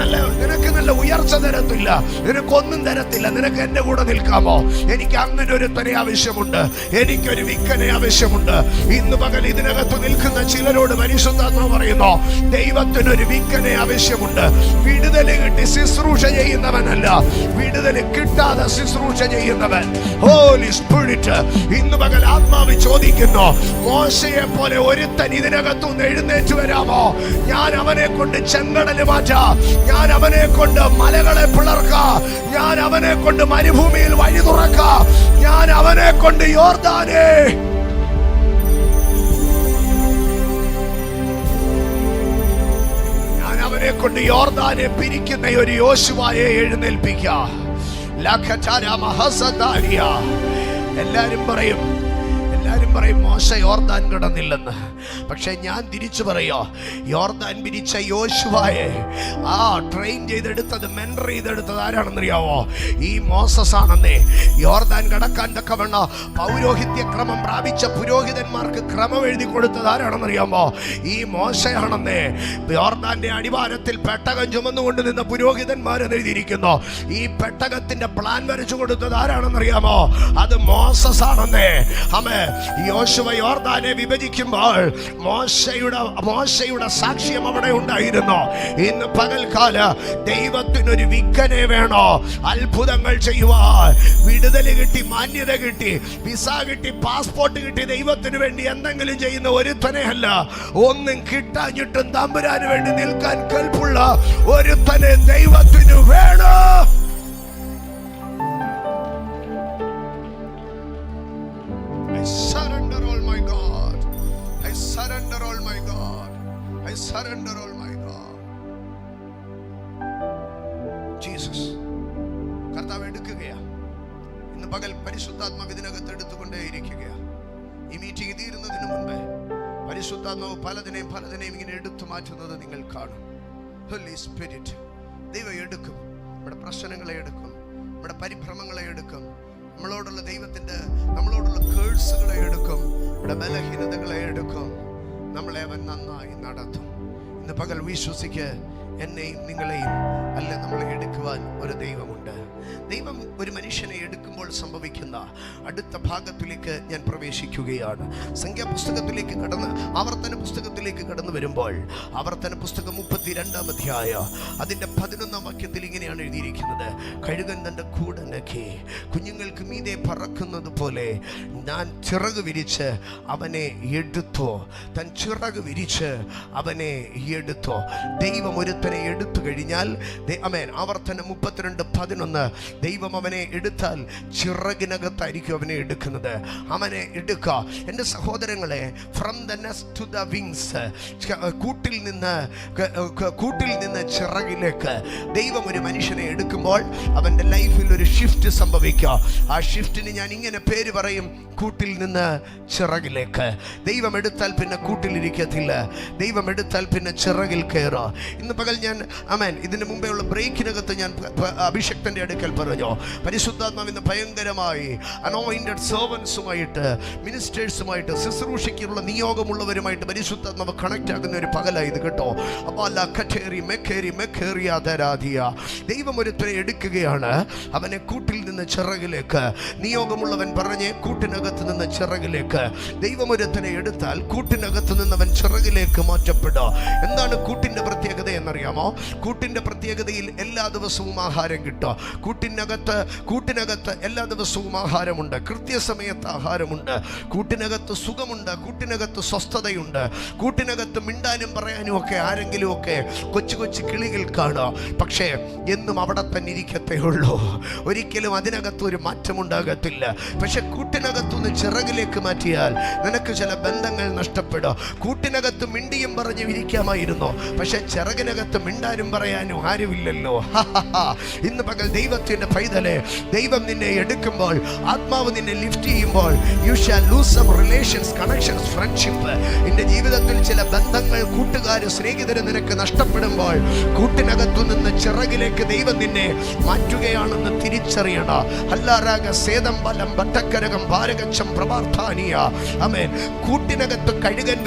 നല്ല ഉയർച്ച തരത്തില്ല. നിനക്കൊന്നും തരത്തില്ല. നിനക്ക് എന്റെ കൂടെ നിൽക്കാമോ? എനിക്ക് അങ്ങനെ ഒരുത്തനെ ആവശ്യമുണ്ട്. എനിക്കൊരു വിക്കനെ ആവശ്യമുണ്ട്. ഇന്ന് പകൽ ഇതിനകത്ത് നിൽക്കുന്ന ചിലരോട് പരിശുദ്ധാത്മാവ് പറയുന്നു, ദൈവത്തിനൊരു വിക്കനെ ആവശ്യമുണ്ട്. വിടുതൽ കിട്ടി ശുശ്രൂഷ ചെയ്യുന്നവനല്ല, വിടുതൽ കിട്ടാതെ ശുശ്രൂഷ ചെയ്യുന്നവൻ. ഹോളി സ്പിരിറ്റ്, ഇന്ന് പകൽ ആത്മാവ് ചോദിക്കുന്നു, മോശയെ പോലെ ഒരുത്തൻ ഇതിനകത്തുനിന്ന് എഴുന്നേറ്റ് വരാമോ? ഞാൻ അവനെ കൊണ്ട് ചെങ്കടൽ മാറ്റാം. ഞാൻ അവനെ കൊണ്ട് മലകളെ പിളർക്കാം. ഞാൻ അവനെ കൊണ്ട് മരുഭൂമിയിൽ വഴി തുറക്കാം. ഞാൻ അവനെ കൊണ്ട് യോർദാനെ കൊണ്ട് യോർദാനെ പിരിക്കുന്ന ഒരു യോശുവയെ എഴുന്നേൽപ്പിക്കാം. എല്ലാരും പറയും മോശ യോർദാൻ കടന്നില്ലെന്ന്. പക്ഷെ ഞാൻ തിരിച്ചു പറയോ, യോർദാൻ പിരിച്ച യോശുവയെ ട്രെയിൻ ചെയ്തെടുത്തത്, മെന്റർ ചെയ്തെടുത്തത് ആരാണെന്നറിയാവോ? ഈ മോസസ് ആണെന്നേ. യോർദാൻ കടക്കാൻ തക്കവണ്ണം പൗരോഹിത്യ ക്രമം പ്രാപിച്ച പുരോഹിതന്മാർക്ക് ക്രമം എഴുതി കൊടുത്തത് ആരാണെന്നറിയാമോ? ഈ മോശയാണെന്നേ. യോർദാന്റെ അടിവാരത്തിൽ പെട്ടകം ചുമന്നുകൊണ്ട് നിന്ന പുരോഹിതന്മാരെന്ന് എഴുതിയിരിക്കുന്നു. ഈ പെട്ടകത്തിന്റെ പ്ലാൻ വരച്ചു കൊടുത്തത് ആരാണെന്നറിയാമോ? അത് മോസസ് ആണെന്നേ. യോശുവ യോർദാനെ വിഭജിക്കുമ്പോൾ മോശയുടെ സാക്ഷ്യം അവിടെ ഉണ്ടായിരുന്നു. ഇന്ന് പകൽക്കാല ദൈവത്തിനൊരു വിക്കനെ വേണോ? അത്ഭുതങ്ങൾ ചെയ്യുവാൻ, വിടുതൽ കിട്ടി, മാന്യത കിട്ടി, വിസ കിട്ടി, പാസ്പോർട്ട് കിട്ടി, ദൈവത്തിന് വേണ്ടി എന്തെങ്കിലും ചെയ്യുന്ന ഒരുത്തനെ അല്ല, ഒന്നും കിട്ടാഞ്ഞിട്ടും തമ്പുരാന് വേണ്ടി നിൽക്കാൻ കൽപ്പുള്ള ഒരുത്തനെ ദൈവത്തിന് വേണോ? Surrender all my God. I surrender all my God. I surrender all my God. Jesus. കർത്താവ് എടുക്കുകയാ. ഇന്ന് പകൽ പരിശുദ്ധാത്മാവ് ഇതിനകത്ത് എടുത്തുകൊണ്ടേയിരിക്കുകയാ. ഈ മീറ്റിംഗ് തീരുന്നതിന് മുൻപേ പരിശുദ്ധാത്മാവ് പലതിനെയും ഇങ്ങനെ എടുത്തു മാറ്റുന്നത് നിങ്ങൾ കാണും. Holy Spirit, ദൈവം എടുക്കും. നമ്മുടെ പ്രശ്നങ്ങളെ എടുക്കും, നമ്മുടെ പരിഭ്രമങ്ങളെ എടുക്കും, നമ്മളോടുള്ള കേഴ്സുകളെ എടുക്കും, നമ്മുടെ ബലഹീനതകളെ എടുക്കും. നമ്മളെ അവൻ നന്നായി നടത്തും. ഇന്ന് പകൽ വിശ്വസിക്ക്, എന്നെയും നിങ്ങളെയും അല്ല നമ്മളെ എടുക്കുവാൻ ഒരു ദൈവമുണ്ട്. ദൈവം ഒരു മനുഷ്യനെ എടുക്കുമ്പോൾ സംഭവിക്കുന്ന അടുത്ത ഭാഗത്തിലേക്ക് ഞാൻ പ്രവേശിക്കുകയാണ്. സംഖ്യാപുസ്തകത്തിലേക്ക് ആവർത്തന പുസ്തകത്തിലേക്ക് കടന്നു വരുമ്പോൾ, ആവർത്തന പുസ്തകം 32-ാം അധ്യായം അതിൻ്റെ 11-ാം വാക്യത്തിൽ ഇങ്ങനെയാണ് എഴുതിയിരിക്കുന്നത്: കഴുകൻ തൻ്റെ കൂടനക്കി കുഞ്ഞുങ്ങൾക്ക് മീതെ പറക്കുന്നത് പോലെ ഞാൻ ചിറക് വിരിച്ച് അവനെ എടുത്തു. തൻ ചിറക് വിരിച്ച് അവനെ എടുത്തു. ദൈവം ഒരുത്തനെ എടുത്തു കഴിഞ്ഞാൽ, ആവർത്തനം 32:11, ദൈവം അവനെ എടുത്താൽ ചിറകിനകത്തായിരിക്കും അവനെ എടുക്കുന്നത്. അവനെ എടുക്കുക. എൻ്റെ സഹോദരങ്ങളെ, from the nest to the wings, കൂട്ടിൽ നിന്ന് ചിറകിലേക്ക് ദൈവം ഒരു മനുഷ്യനെ എടുക്കുമ്പോൾ അവൻ്റെ ലൈഫിൽ ഒരു ഷിഫ്റ്റ് സംഭവിക്കുക. ആ ഷിഫ്റ്റിന് ഞാൻ ഇങ്ങനെ പേര് പറയും: കൂട്ടിൽ കൂട്ടിൽ നിന്ന് ചിറകിലേക്ക്. ദൈവം എടുത്താൽ പിന്നെ കൂട്ടിലിരിക്കത്തില്ല, ദൈവം എടുത്താൽ പിന്നെ ചിറകിൽ കയറുക. ഇന്ന് പകൽ ഞാൻ ഇതിന് മുമ്പേ ഉള്ള ബ്രേക്കിനകത്ത് ഞാൻ അഭിഷക്തന്റെ അടുക്കൽ പറഞ്ഞു, പരിശുദ്ധാത്മാവ് ഇന്ന് ഭയങ്കരമായി അനോയിന്റഡ് സെർവൻസുമായിട്ട്, മിനിസ്റ്റേഴ്സുമായിട്ട്, ശുശ്രൂഷയ്ക്കുള്ള നിയോഗമുള്ളവരുമായിട്ട് പരിശുദ്ധാത്മാവ് കണക്ട് ആകുന്ന ഒരു പകലായത് കേട്ടോ. ദൈവം ഒരുത്തരെ എടുക്കുകയാണ്, അവനെ കൂട്ടിൽ നിന്ന് ചിറകിലേക്ക്. നിയോഗമുള്ളവൻ പറഞ്ഞ് കൂട്ടിനകത്ത് നിന്ന് ചിറകിലേക്ക്. ദൈവം ഒരുത്തനെ എടുത്താൽ കൂട്ടിനകത്ത് നിന്ന് അവൻ ചിറകിലേക്ക് മാറ്റപ്പെടുക. എന്താണ് കൂട്ടിന്റെ പ്രത്യേകത എന്നറിയാമോ? കൂട്ടിന്റെ പ്രത്യേകതയിൽ എല്ലാ ദിവസവും ആഹാരം കിട്ടുക. കൂട്ടിനകത്ത് എല്ലാ ദിവസവും ആഹാരമുണ്ട്, കൃത്യസമയത്ത് ആഹാരമുണ്ട്, കൂട്ടിനകത്ത് സുഖമുണ്ട്, കൂട്ടിനകത്ത് സ്വസ്ഥതയുണ്ട്, കൂട്ടിനകത്ത് മിണ്ടാനും പറയാനും ഒക്കെ ആരെങ്കിലും ഒക്കെ കൊച്ചു കൊച്ചു കിളികൾ കാണുക. പക്ഷേ എന്നും അവിടെ തന്നെ ഇരിക്കത്തേ ഉള്ളൂ, ഒരിക്കലും അതിനകത്ത് ഒരു മാറ്റമുണ്ടാകത്തില്ല. പക്ഷെ കൂട്ടിനകത്തുനിന്ന് ചിറകിലേക്ക് മാറ്റിയാൽ നിനക്ക് ചില ബന്ധങ്ങൾ നഷ്ടപ്പെടുക. കൂട്ടിനകത്ത് മിണ്ടിയും പറഞ്ഞു ഇരിക്കാമായിരുന്നു, പക്ഷെ ചിറകിനകത്ത് മിണ്ടാനും പറയാനും ആരുമില്ലല്ലോ. ഇന്ന് പകൽ ദൈവത്തിന്റെ പൈതലെ, ദൈവം നിന്നെ എടുക്കുമ്പോൾ, ആത്മാവ് നിന്നെ ലിഫ്റ്റ് ചെയ്യുമ്പോൾ, you shall lose some relations, connections, friendship. നിന്റെ ജീവിതത്തിൽ ചില ബന്ധങ്ങൾ, കൂട്ടുകാര്, സ്നേഹിതര് നിനക്ക് നഷ്ടപ്പെടുമ്പോൾ കൂട്ടിനകത്തു നിന്ന് ചിറകിലേക്ക് ദൈവം നിന്നെ മാറ്റുകയാണെന്ന് തിരിച്ചറിയണം. കൂട്ടിനകത്ത് കഴുകൻ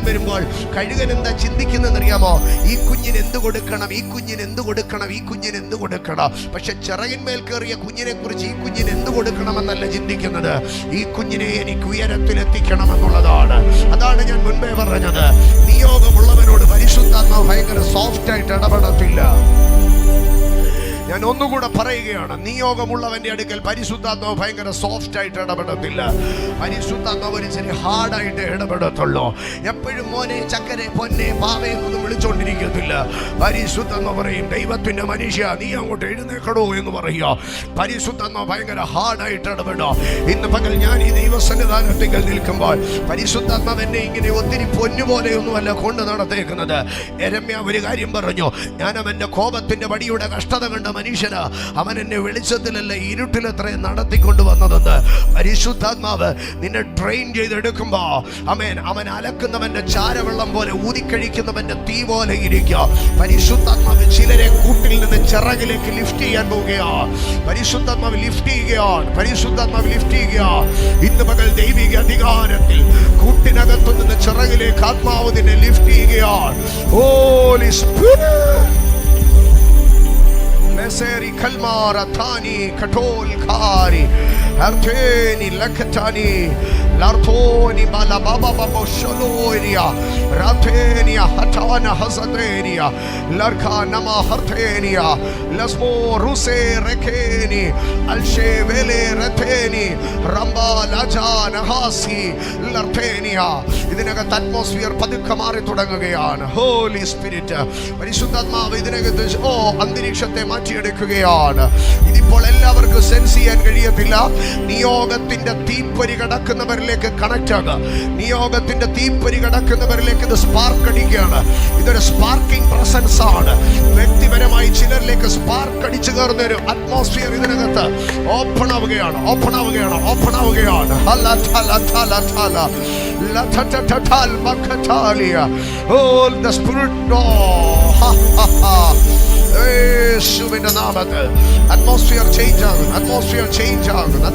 വരുമ്പോൾ കഴുകൻ എന്താ ചിന്തിക്കുന്നതെന്നറിയാമോ? ഈ കുഞ്ഞിന് എന്ത് കൊടുക്കണം, ഈ കുഞ്ഞിന് എന്ത് കൊടുക്കണം, ഈ കുഞ്ഞിന് എന്ത് കൊടുക്കണം. പക്ഷെ ചിറകിന്മേൽ കയറിയ കുഞ്ഞിനെ കുറിച്ച് ഈ കുഞ്ഞിന് എന്ത് കൊടുക്കണമെന്നല്ല ചിന്തിക്കുന്നത്, ഈ കുഞ്ഞിനെ എനിക്ക് ഉയരത്തിലെത്തിക്കണമെന്നുള്ളതാണ്. അതാണ് ഞാൻ മുൻപേ പറഞ്ഞത്, നിയോഗമുള്ളവനോട് പരിശുദ്ധാത്മാവ് ഭയങ്കര സോഫ്റ്റ് ആയിട്ട് ഇടപെടത്തില്ല. ഞാൻ ഒന്നുകൂടെ പറയുകയാണ്, നിയോഗമുള്ളവന്റെ അടുക്കൽ പരിശുദ്ധാത്മാവ് ഭയങ്കര സോഫ്റ്റ് ആയിട്ട് ഇടപെടത്തില്ല. പരിശുദ്ധാത്മാവ് ഒരു ചെറിയ ഹാർഡായിട്ട് ഇടപെടത്തുള്ളൂ. എപ്പോഴും മോനെ, ചക്കരെ, പൊന്നെ, പാവേ ഒന്നും വിളിച്ചോണ്ടിരിക്കത്തില്ല. പരിശുദ്ധാത്മാവ് പറയും, ദൈവത്തിന്റെ മനുഷ്യ നീ അങ്ങോട്ട് എഴുന്നേക്കടോ എന്ന് പറയുക. പരിശുദ്ധാത്മാവ് ഭയങ്കര ഹാർഡായിട്ട് ഇടപെടുക. ഇന്ന് പകൽ ഞാൻ ഈ ദൈവസന്നിധാനത്തിൽ നിൽക്കുമ്പോൾ പരിശുദ്ധാത്മാവ് എന്നെ ഇങ്ങനെ ഒത്തിരി പൊന്നുപോലെയൊന്നുമല്ല കൊണ്ട് നടത്തേക്കുന്നത്. യെരമ്യാവ് ഒരു കാര്യം പറഞ്ഞു, ഞാൻ അവന്റെ കോപത്തിന്റെ വടിയുടെ കഷ്ടത കണ്ട മനുഷ്യന് അവൻ എന്നെ വെളിച്ചത്തിലല്ല ഇരുട്ടിലത്ര നടത്തിക്കൊണ്ട് വന്നതെന്ന്. പരിശുദ്ധാത്മാവ് നിന്നെ ട്രെയിൻ ചെയ്തെടുക്കുമ്പോ അവൻ അലക്കുന്നവന്റെ ചാരവെള്ളം പോലെ, ഊതിക്കഴിക്കുന്നവന്റെ തീ പോലെ ഇരിക്കുക. പരിശുദ്ധാത്മാവ് ചിലരെ കൂട്ടിൽ നിന്ന് ചിറകിലേക്ക് ലിഫ്റ്റ് ചെയ്യാൻ പോവുകയാണ്. പരിശുദ്ധാത്മാവ് ലിഫ്റ്റ് ചെയ്യുകയാണ്. ഇന്ന് പകൽ ദൈവിക അധികാരത്തിൽ കൂട്ടിനകത്തു നിന്ന് ചിറകിലേക്ക് ആത്മാവ് നിന്നെ ലിഫ്റ്റ് ചെയ്യുകയാണ്. Holy spirit Meseri kalmara thani katol khari artheni lakhtani larthoni bala baba baba shaloria rathenia hatana hasadenia larkha nama harthenia lasmo ruse rekeni alshevele ratheni ramba lajana hasi larthenia. ഇതിനകത്ത് അറ്റ്മോസ്ഫിയർ പതുക്കെ മാറി തുടങ്ങുകയാണ്. Holy spirit, പരിശുദ്ധാത്മാവ് ഇതിനകത്ത് അന്തരീക്ഷത്തെ മാറ്റിയെടുക്കുകയാണ്. ഇതിപ്പോൾ എല്ലാവർക്കും sense ചെയ്യാൻ കഴിയത്തില്ല. നിയോഗത്തിന്റെ തീപ്പൊരി കടക്കുന്നവരിലേക്ക് കണക്ട് ആകുക. നിയോഗത്തിന്റെ തീപ്പൊരി കടക്കുന്നവരിലേക്ക് ഇത് സ്പാർക്ക് അടിക്കുകയാണ്. ഇതൊരു സ്പാർക്കിംഗ് പ്രസൻസ് ആണ്. വ്യക്തിപരമായി ചിലരിലേക്ക് സ്പാർക്ക് അടിച്ചു കയറുന്ന ഒരു അറ്റ്മോസ്ഫിയർ ഇതിനകത്ത് ഓപ്പൺ ആവുകയാണ്. Oh, the Spirit, യേശുവിന്റെ നാമത്തിൽ അറ്റ്മോസ്ഫിയർ ചേഞ്ച് ആകും.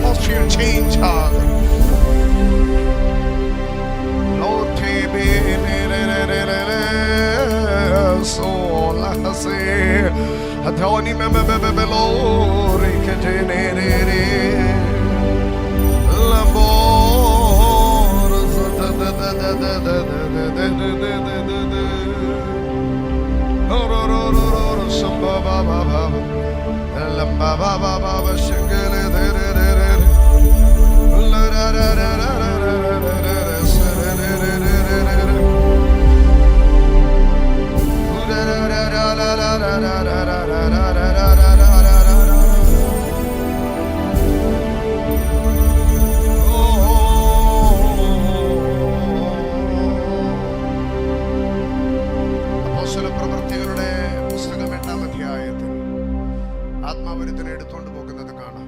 ആത്മാവരുത്തിനെ എടുത്തുകൊണ്ട് പോകുന്നത് കാണാം.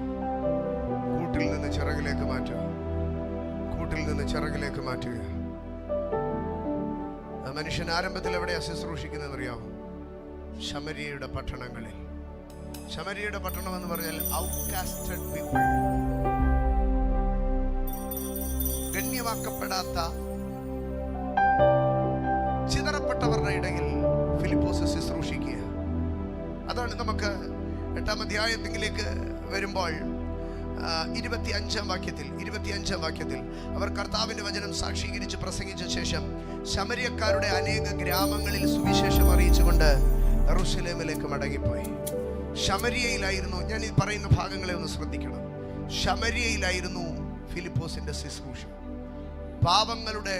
ചിറകിലേക്ക് മാറ്റുക. ആ മനുഷ്യൻ ആരംഭത്തിൽ എവിടെയാ ശുശ്രൂഷിക്കുന്നതെന്ന് അറിയാമോ? ശമര്യയുടെ പട്ടണങ്ങളിൽ. ശമര്യയുടെ പട്ടണം എന്ന് പറഞ്ഞാൽ ഔട്ട്കാസ്റ്റഡ് പീപ്പിൾ, ഗണ്യമാക്കപ്പെടാത്ത ചിതറപ്പെട്ടവരുടെ ഇടയിൽ ഫിലിപ്പോസ് ശുശ്രൂഷിക്കുക. അതാണ് നമുക്ക് 8-ാം അധ്യായത്തിലേക്ക് വരുമ്പോൾ 25-ാം വാക്യത്തിൽ അവർ കർത്താവിന്റെ വചനം സാക്ഷീകരിച്ച് പ്രസംഗിച്ച ശേഷം ശമര്യക്കാരുടെ അനേക ഗ്രാമങ്ങളിൽ സുവിശേഷം അറിയിച്ചുകൊണ്ട് യെരൂശലേമിലേക്ക് മടങ്ങിപ്പോയി. ശമര്യയിലായിരുന്നു, ഞാൻ ഈ പറയുന്ന ഭാഗങ്ങളെ ഒന്ന് ശ്രദ്ധിക്കണം. ശമര്യയിലായിരുന്നു ഫിലിപ്പോസിന്റെ ശുശ്രൂഷ. പാവങ്ങളുടെ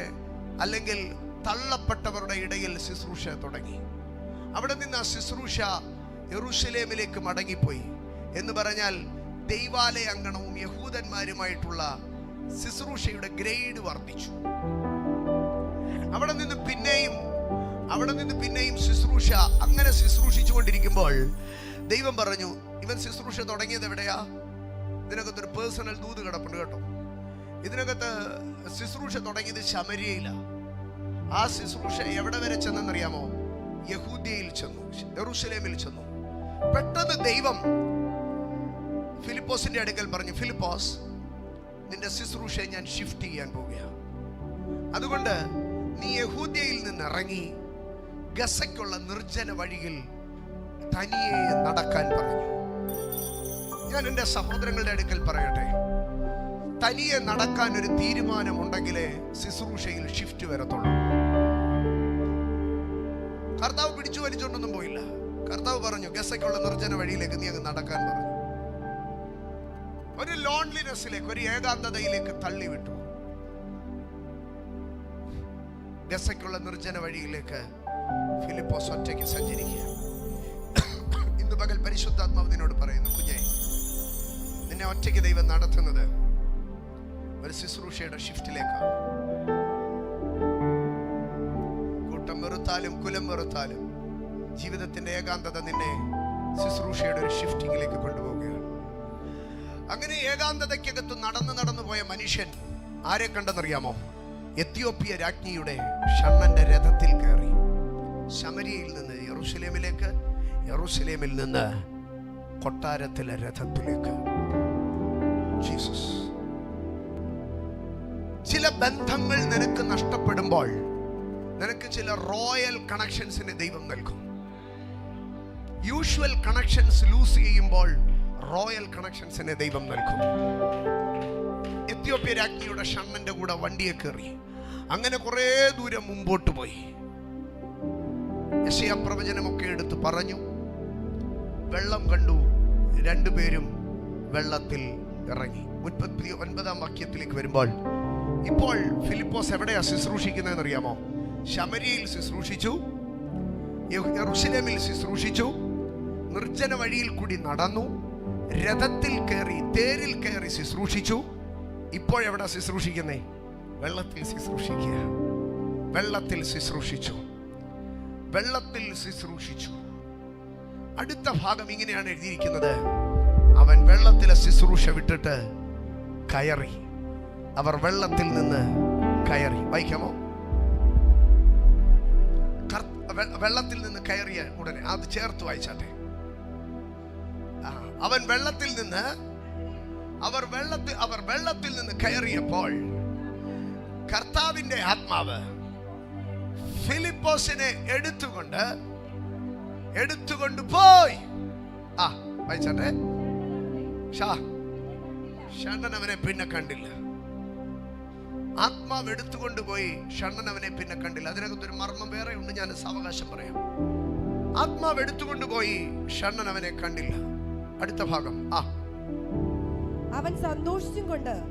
അല്ലെങ്കിൽ തള്ളപ്പെട്ടവരുടെ ഇടയിൽ ശുശ്രൂഷ തുടങ്ങി. അവിടെ നിന്ന് ആ ശുശ്രൂഷ യെരൂശലേമിലേക്ക് മടങ്ങിപ്പോയി. എന്ന് പറഞ്ഞാൽ ദൈവാലയ അങ്കണവും യഹൂദന്മാരുമായിട്ടുള്ള ശുശ്രൂഷയുടെ ഗ്രേഡ് വർദ്ധിച്ചു. അവിടെ നിന്ന് പിന്നെയും ശുശ്രൂഷ അങ്ങനെ ശുശ്രൂഷിച്ചുകൊണ്ടിരിക്കുമ്പോൾ ദൈവം പറഞ്ഞു, ഇവൻ ശുശ്രൂഷ തുടങ്ങിയത് എവിടെയാ? ഇതിനകത്തൊരു പേഴ്സണൽ ദൂത് കിടപ്പുണ്ട് കേട്ടോ. ഇതിനകത്ത് ശുശ്രൂഷ തുടങ്ങിയത് ശമര്യയിലാണ്. ആ ശുശ്രൂഷ എവിടെ വരെ ചെന്നെന്നറിയാമോ? യഹൂദ്യയിൽ ചെന്നു, യെരൂശലേമിൽ ചെന്നു. പെട്ടെന്ന് ദൈവം ഫിലിപ്പോസിന്റെ അടുക്കൽ പറഞ്ഞു, ഫിലിപ്പോസ്, നിന്റെ ശുശ്രൂഷയെ ഞാൻ ഷിഫ്റ്റ് ചെയ്യാൻ പോവുകയാണ്. അതുകൊണ്ട് നീ യഹൂദ്യയിൽ നിന്ന് ഇറങ്ങി ഗസയ്ക്കുള്ള നിർജ്ജന വഴിയിൽ തനിയെ നടക്കാൻ പറഞ്ഞു. ഞാൻ എൻ്റെ സഹോദരങ്ങളുടെ അടുക്കൽ പറയട്ടെ, തനിയെ നടക്കാൻ ഒരു തീരുമാനമുണ്ടെങ്കിലേ ശുശ്രൂഷയിൽ ഷിഫ്റ്റ് വരത്തുള്ളൂ. കർത്താവ് പിടിച്ചു വലിച്ചോണ്ടൊന്നും പോയില്ല. കർത്താവ് പറഞ്ഞു, ഗസയ്ക്കുള്ള നിർജ്ജന വഴിയിലേക്ക് നീ അങ്ങ് നടക്കാൻ പറഞ്ഞു. ഒരു ലോൺലിനെസ്സിലേക്ക്, ഒരു ഏകാന്തതയിലേക്ക് തള്ളിവിട്ടു. ഗസയ്ക്കുള്ള നിർജ്ജന വഴിയിലേക്ക് ഫിലിപ്പോസ് ഒറ്റയ്ക്ക് സഞ്ചരിക്കുക. ഇന്ന് പകൽ പരിശുദ്ധാത്മാവ് നിന്നോട് പറയുന്നു, കുഞ്ഞേ, നിന്നെ ഒറ്റയ്ക്ക് ദൈവം നടത്തുന്നത് ഒരു ശുശ്രൂഷയുടെ ഷിഫ്റ്റിലേക്കാണ്. കൂട്ടം വെറുത്താലും കുലം വെറുത്താലും ജീവിതത്തിന്റെ ഏകാന്തത നിന്നെ ശുശ്രൂഷയുടെ ഒരു ഷിഫ്റ്റിങ്ങിലേക്ക് കൊണ്ടുപോവുകയാണ്. അങ്ങനെ ഏകാന്തതയ്ക്കകത്ത് നടന്നു പോയ മനുഷ്യൻ ആരെ കണ്ടെന്നറിയാമോ? എത്യോപ്യ രാജ്ഞിയുടെ ഷണ്ണന്റെ രഥത്തിൽ കയറി ശമര്യയിൽ നിന്ന് യെരൂശലേമിലേക്ക്, യെരൂശലേമിൽ നിന്ന് കൊട്ടാരത്തിലെ രഥത്തിലേക്ക്. ജീസസ്. ചില ബന്ധങ്ങൾ നിനക്ക് നഷ്ടപ്പെടുമ്പോൾ നിനക്ക് ചില റോയൽ കണക്ഷൻസിനെ ദൈവം നൽകും. യൂഷ്വൽ കണക്ഷൻസ് ലൂസ് ചെയ്യുമ്പോൾ റോയൽ കണക്ഷൻസിനെ ദൈവം നൽകും. എത്യോപ്യ രാജ്ഞിയുടെ ഷണ്ണന്റെ കൂടെ വണ്ടിയെ കയറി അങ്ങനെ കുറെ ദൂരം മുമ്പോട്ട് പോയി. യെശയ്യാ പ്രവചനമൊക്കെ എടുത്ത് പറഞ്ഞു. വെള്ളം കണ്ടു, രണ്ടുപേരും വെള്ളത്തിൽ ഇറങ്ങി. 39-ാം വാക്യത്തിലേക്ക് വരുമ്പോൾ ഇപ്പോൾ ഫിലിപ്പോസ് എവിടെയാ ശുശ്രൂഷിക്കുന്നതെന്ന് അറിയാമോ? ശമര്യയിൽ ശുശ്രൂഷിച്ചു, യെരൂശലേമിൽ ശുശ്രൂഷിച്ചു, നിർജ്ജന വഴിയിൽ കൂടി നടന്നു, രഥത്തിൽ കയറി, തേരിൽ കയറി ശുശ്രൂഷിച്ചു. ഇപ്പോഴെവിടെ ശുശ്രൂഷിക്കുന്നേ? വെള്ളത്തിൽ ശുശ്രൂഷിക്കുക. വെള്ളത്തിൽ ശുശ്രൂഷിച്ചു, വെള്ളത്തിൽ ശുശ്രൂഷിച്ചു. അടുത്ത ഭാഗം ഇങ്ങനെയാണ് എഴുതിയിരിക്കുന്നത്, അവൻ വെള്ളത്തിലെ ശുശ്രൂഷ വിട്ടിട്ട് കയറി. അവർ വെള്ളത്തിൽ നിന്ന് കയറി. വായിക്കാമോ? വെള്ളത്തിൽ നിന്ന് കയറിയ ഉടനെ അത് ചേർത്ത് വായിച്ചാട്ടെ. അവൻ വെള്ളത്തിൽ നിന്ന് അവർ വെള്ളത്തിൽ നിന്ന് കയറിയപ്പോൾ കർത്താവിന്റെ ആത്മാവ് ഫിലിപ്പോസിനെ എടുത്തുകൊണ്ട് പോയി. വായിച്ചാട്ടെ. ഷണ്ണൻ അവനെ പിന്നെ കണ്ടില്ല. ആത്മാവ് എടുത്തുകൊണ്ട് പോയി, ഷണ്ണൻ അവനെ പിന്നെ കണ്ടില്ല. അതിനകത്തൊരു മർമ്മം വേറെ ഉണ്ട്, ഞാൻ സാവകാശം പറയാം. ആത്മാവ് എടുത്തുകൊണ്ട് പോയി, ഷണ്ണൻ അവനെ കണ്ടില്ല. അടുത്ത ഭാഗം.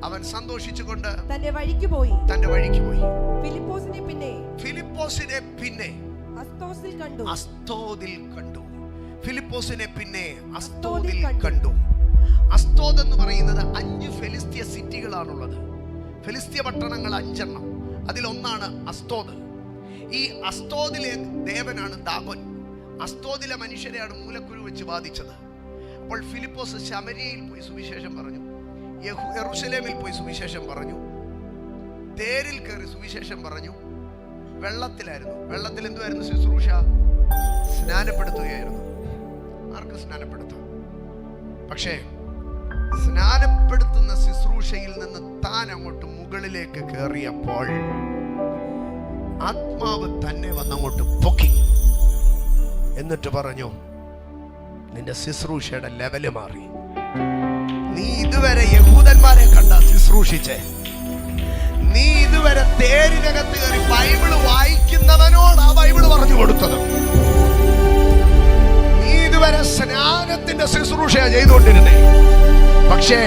അവൻ സന്തോഷിച്ചുകൊണ്ട് തന്റെ വഴിക്ക് പോയി. ഫിലിപ്പോസിനെ പിന്നെ അസ്തോദിൽ കണ്ടു. അസ്തോദ് എന്ന് പറയുന്നത് 5 ഫെലിസ്തീയ സിറ്റികളാണുള്ളത്. ഫെലിസ്തീയ പട്ടണങ്ങൾ 5 എണ്ണം. അതിലൊന്നാണ് അസ്തോദ്. ഈ അസ്തോദിലെ ദേവനാണ് ദാഗോൻ. അസ്തോദിലെ മനുഷ്യരെയാണ് മൂലക്കുരു വെച്ച് ബാധിച്ചത്. അപ്പോൾ ഫിലിപ്പോസ് ശമര്യയിൽ പോയി സുവിശേഷം പറഞ്ഞു, യെരൂശലേമിൽ പോയി സുവിശേഷം പറഞ്ഞു. തേരിൽ കയറി സുവിശേഷം പറഞ്ഞു. വെള്ളത്തിലായിരുന്നു. വെള്ളത്തിൽ എന്തുവായിരുന്നു ശുശ്രൂഷ? സ്നാനപ്പെടുത്തുകയായിരുന്നു. ആർക്ക് സ്നാനപ്പെടുത്താം? പക്ഷേ സ്നാനപ്പെടുത്തുന്ന ശുശ്രൂഷയിൽ നിന്ന് താൻ അങ്ങോട്ട് മുകളിലേക്ക് കയറിയപ്പോൾ ആത്മാവ് തന്നെ വന്നങ്ങോട്ട് പൊക്കി. എന്നിട്ട് പറഞ്ഞു, നിന്റെ ശുശ്രൂഷയുടെ ലെവല് മാറി. നീ ഇതുവരെ യഹൂദന്മാരെ കണ്ട ശുശ്രൂഷിച്ചേ. നീ ഇതുവരെ തേരിനകത്ത് കയറി ബൈബിള് വായിക്കുന്നവനോട് ആ ബൈബിള് പറഞ്ഞു കൊടുത്തത്. നീ ഇതുവരെ സ്നാനത്തിന്റെ ശുശ്രൂഷയാ ചെയ്തുകൊണ്ടിരുന്നേ. പക്ഷേ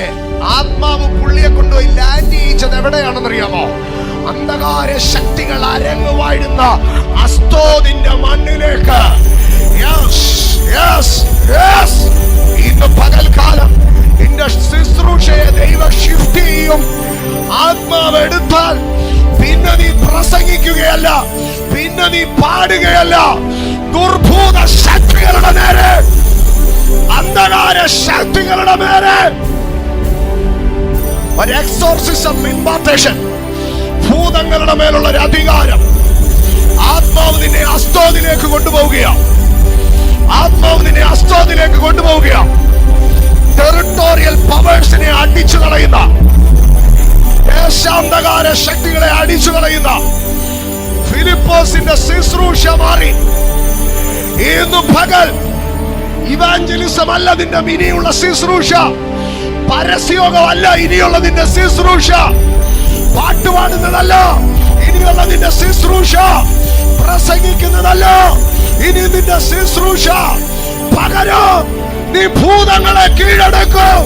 ആത്മാവ് പുള്ളിയെ കൊണ്ടുപോയി ലാൻഡ് ചെയ്യിച്ചത് എവിടെയാണെന്നറിയാമോ? അന്ധകാര ശക്തികൾ അരങ്ങുവാഴുന്ന അസ്തോദിന്റെ മണ്ണിലേക്ക്. ഇന്ന് പകൽക്കാലം നിന്റെ ശുശ്രൂഷയെ ദൈവം ഷിഫ്റ്റ് ചെയ്യും. ആത്മാവ് എടുത്താൽ പിന്നെ നീ പ്രസംഗിക്കുകയല്ല, പിന്നെ നീ പാടുകയല്ല. ദുർഭൂത ശക്തികളുടെ നേരെ, അന്ധകാര ശക്തികളുടെ നേരെ ഒരു എക്സോർസിസം, ഇംപാർട്ടേഷൻ, ഭൂതങ്ങളുടെ മേലുള്ള ഒരു അധികാരം. ആത്മാവ് നിന്നെ അസ്തോദിലേക്ക് കൊണ്ടുപോവുകയാണ്. ആത്മാവ് നിന്നെ അസ്തോദിലേക്ക് കൊണ്ടുപോവുകയാണ്. ടെറിട്ടോറിയൽ പവേഴ്സിനെ അടിച്ചു കളയുന്ന, ദേശാന്തകാര ശക്തികളെ അടിച്ചു കളയുന്ന ഫിലിപ്പോസിന്റെ ശുശ്രൂഷ മാറി. ഇന്ന് പകൽ ഇവാഞ്ചലിസം അല്ല നിന്റെ ഇനിയുള്ള ശുശ്രൂഷ. പരസ്യോഗമല്ല ഇനിയുള്ള നിന്റെ ശുശ്രൂഷ. പാട്ടുപാടുന്നതല്ല ഇനിയുള്ള നിന്റെ ശുശ്രൂഷ. പ്രസംഗിക്കുന്നതല്ല ഇനി നിന്റെ ശുശ്രൂഷ. പകരം നീ ഭൂതങ്ങളെ കീഴടക്കും.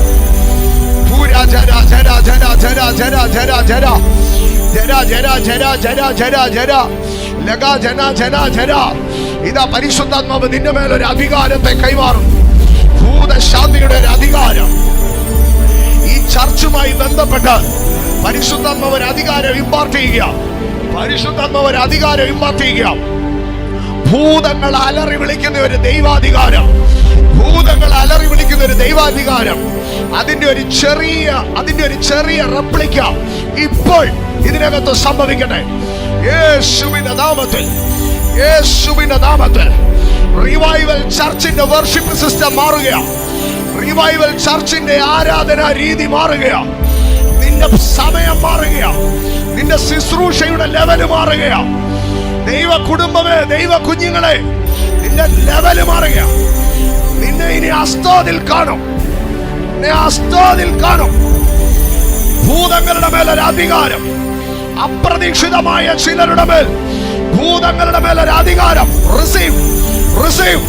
ഇതാ പരിശുദ്ധാത്മാവ് നിന്റെ മേലൊരു അധികാരത്തെ കൈമാറും. ഭൂതശാന്തിയുടെ ഒരു അധികാരം. ഈ ചർച്ചുമായി ബന്ധപ്പെട്ട് പരിശുദ്ധാത്മാവ് ഒരു അധികാരം ഇമ്പാർട്ട് ചെയ്യുക. പരിശുദ്ധാത്മാവ് ഒരു അധികാരം ഇമ്പാർട്ട് ചെയ്യുക. ഭൂതങ്ങൾ അലറി വിളിക്കുന്ന ഒരു ദൈവാധികാരം. ഭൂതങ്ങൾ അലറി വിളിക്കുന്ന ഒരു ദൈവാധികാരം. അതിന്റെ ഒരു ചെറിയ റെപ്ലിക്ക ഇപ്പോൾ ഇതിനകത്ത് സംഭവിക്കട്ടെ. യേശുവിന്റെ നാമത്തിൽ, യേശുവിന്റെ നാമത്തിൽ റിവൈവൽ ചർച്ചിന്റെ വർഷിപ്പ് സിസ്റ്റം മാറുകയാണ്. റിവൈവൽ ചർച്ചിന്റെ ആരാധനാ രീതി മാറുകയാണ്. നിന്റെ സമയം മാറുകയാണ്. നിന്റെ ശുശ്രൂഷയുടെ ലെവല് മാറുകയാണ്. ദൈവ കുടുംബമേ, ദൈവ കുഞ്ഞുങ്ങളെ, നിന്റെ ലെവല് മാറുകയാണ്. നിന്നെ ഇനി അസ്തോദിൽ കാണും. അസ്തോദിൽ കാണും. ഭൂതങ്ങളുടെ മേലൊരു അധികാരം. അപ്രതീക്ഷിതമായ ചിലരുടെ മേൽ ഭൂതങ്ങളുടെ മേലൊരു അധികാരം. Receive, receive.